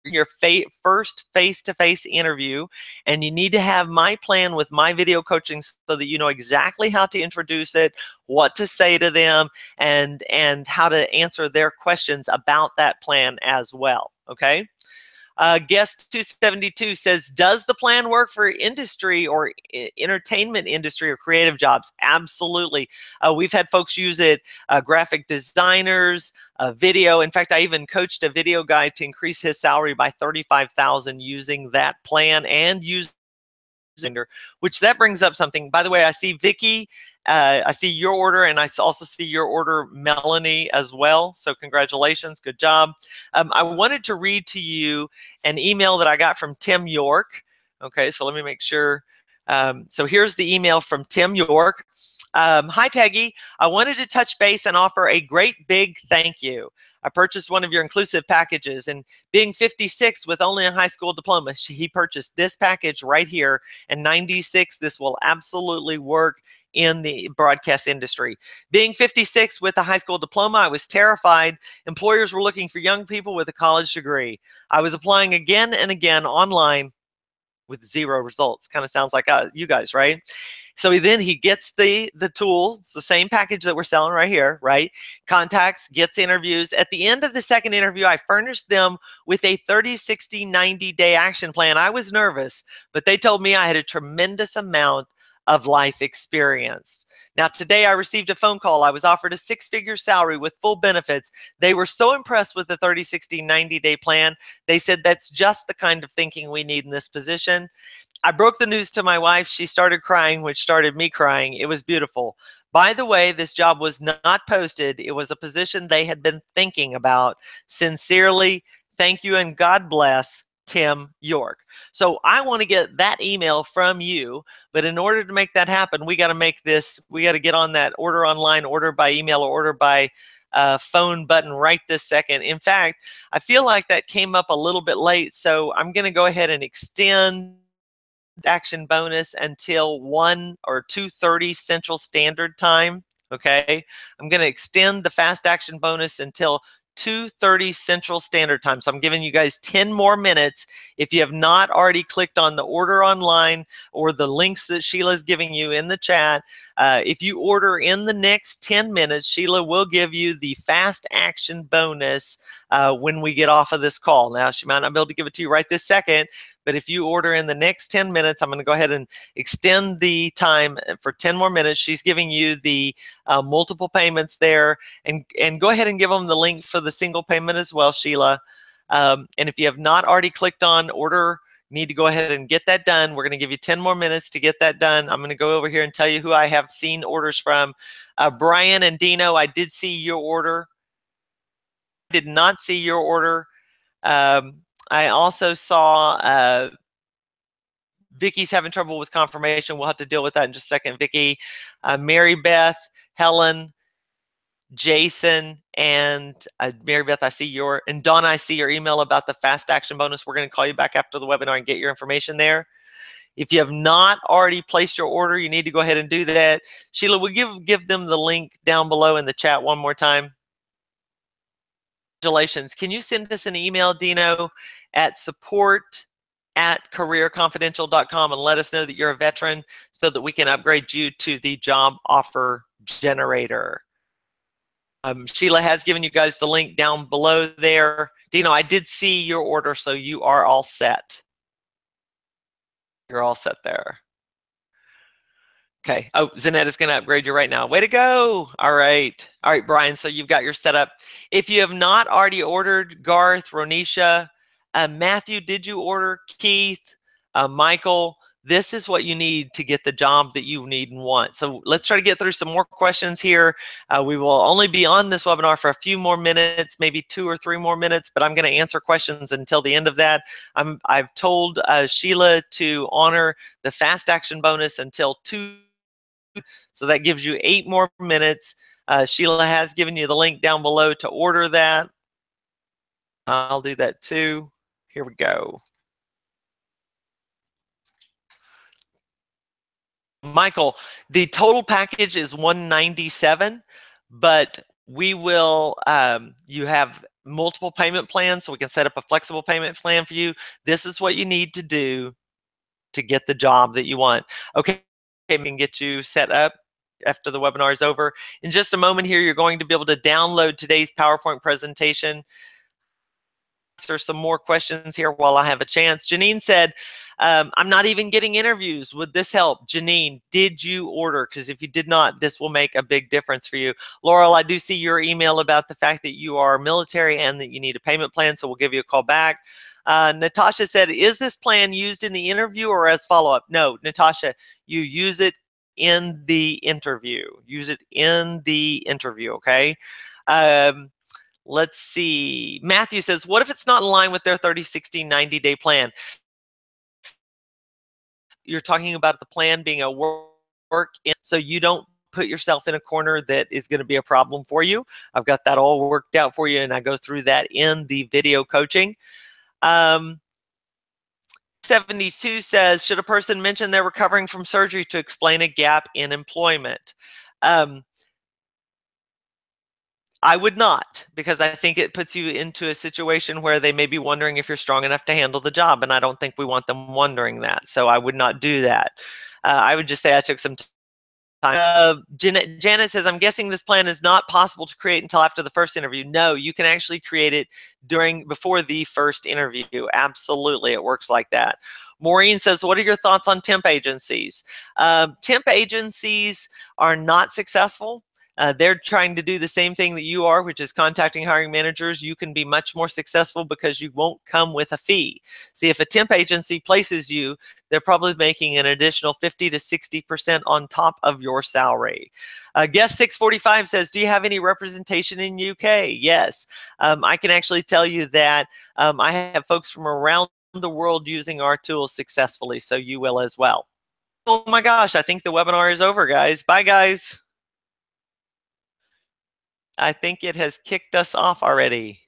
Your first face-to-face interview, and you need to have my plan with my video coaching so that you know exactly how to introduce it, what to say to them, and how to answer their questions about that plan as well. Okay. Guest 272 says, does the plan work for industry or entertainment industry or creative jobs? Absolutely. We've had folks use it, graphic designers, video. In fact, I even coached a video guy to increase his salary by $35,000 using that plan and using, which that brings up something. By the way, I see Vicky, I see your order, and I also see your order, Melanie, as well. So congratulations, good job. I wanted to read to you an email that I got from Tim York. Okay, so let me make sure. So here's the email from Tim York. Hi, Peggy. I wanted to touch base and offer a great big thank you. I purchased one of your inclusive packages, and being 56 with only a high school diploma, he purchased this package right here, and 96, this will absolutely work in the broadcast industry. Being 56 with a high school diploma, I was terrified. Employers were looking for young people with a college degree. I was applying again and again online with zero results. Kind of sounds like you guys, right? So he gets the tool. It's the same package that we're selling right here, right? Contacts, gets interviews. At the end of the second interview, I furnished them with a 30, 60, 90-day action plan. I was nervous, but they told me I had a tremendous amount of life experience. Now, today I received a phone call. I was offered a 6-figure salary with full benefits. They were so impressed with the 30, 60, 90-day plan. They said that's just the kind of thinking we need in this position. I broke the news to my wife. She started crying, which started me crying. It was beautiful. By the way, this job was not posted. It was a position they had been thinking about. Sincerely, thank you and God bless, Tim York. So I want to get that email from you, but in order to make that happen, we got to get on that order online, order by email, or order by phone button right this second. In fact, I feel like that came up a little bit late, so I'm going to go ahead and extend action bonus until 1 or 2:30 Central Standard Time. Okay, I'm going to extend the fast action bonus until 2:30 Central Standard Time. So I'm giving you guys 10 more minutes. If you have not already clicked on the order online or the links that Sheila's giving you in the chat, if you order in the next 10 minutes, Sheila will give you the fast action bonus when we get off of this call. Now, she might not be able to give it to you right this second, but if you order in the next 10 minutes, I'm going to go ahead and extend the time for 10 more minutes. She's giving you the multiple payments there, and go ahead and give them the link for the single payment as well, Sheila. And if you have not already clicked on order, need to go ahead and get that done. We're going to give you 10 more minutes to get that done. I'm going to go over here and tell you who I have seen orders from. Brian and Dino, I did see your order. Did not see your order. I also saw Vicky's having trouble with confirmation. We'll have to deal with that in just a second. Vicky, Mary Beth, Helen, Jason, and Mary Beth, and Dawn, I see your email about the fast action bonus. We're going to call you back after the webinar and get your information there. If you have not already placed your order, you need to go ahead and do that. Sheila, we'll give them the link down below in the chat one more time. Congratulations. Can you send us an email, Dino, at support@careerconfidential.com and let us know that you're a veteran so that we can upgrade you to the job offer generator. Sheila has given you guys the link down below there. Dino, I did see your order, so you are all set. You're all set there. Okay. Oh, Zanetta's going to upgrade you right now. Way to go. All right. All right, Brian, so you've got your setup. If you have not already ordered, Garth, Ronisha, Matthew, did you order? Keith, Michael, this is what you need to get the job that you need and want. So let's try to get through some more questions here. We will only be on this webinar for a few more minutes, maybe 2 or 3 more minutes, but I'm going to answer questions until the end of that. I've told Sheila to honor the fast action bonus until 2. So that gives you 8 more minutes. Sheila has given you the link down below to order that. I'll do that too. Here we go. Michael, the total package is $197, but we will, you have multiple payment plans, so we can set up a flexible payment plan for you. This is what you need to do to get the job that you want. Okay, we can get you set up after the webinar is over. In just a moment here, you're going to be able to download today's PowerPoint presentation. answer some more questions here while I have a chance. Janine said, I'm not even getting interviews. Would this help? Janine, did you order? Because if you did not, this will make a big difference for you. Laurel, I do see your email about the fact that you are military and that you need a payment plan, so we'll give you a call back. Natasha said, is this plan used in the interview or as follow-up? No, Natasha, you use it in the interview. Use it in the interview, okay? Let's see. Matthew says, what if it's not in line with their 30, 60, 90-day plan? You're talking about the plan being a work in, so you don't put yourself in a corner that is going to be a problem for you. I've got that all worked out for you, and I go through that in the video coaching. 72 says, should a person mention they're recovering from surgery to explain a gap in employment? I would not, because I think it puts you into a situation where they may be wondering if you're strong enough to handle the job, and I don't think we want them wondering that. So I would not do that. I would just say I took some time. Janet says, I'm guessing this plan is not possible to create until after the first interview. No, you can actually create it before the first interview. Absolutely, it works like that. Maureen says, what are your thoughts on temp agencies? Temp agencies are not successful. They're trying to do the same thing that you are, which is contacting hiring managers. You can be much more successful because you won't come with a fee. See, if a temp agency places you, they're probably making an additional 50 to 60% on top of your salary. Guest 645 says, do you have any representation in UK? Yes. I can actually tell you that I have folks from around the world using our tools successfully, so you will as well. Oh my gosh, I think the webinar is over, guys. Bye, guys. I think it has kicked us off already.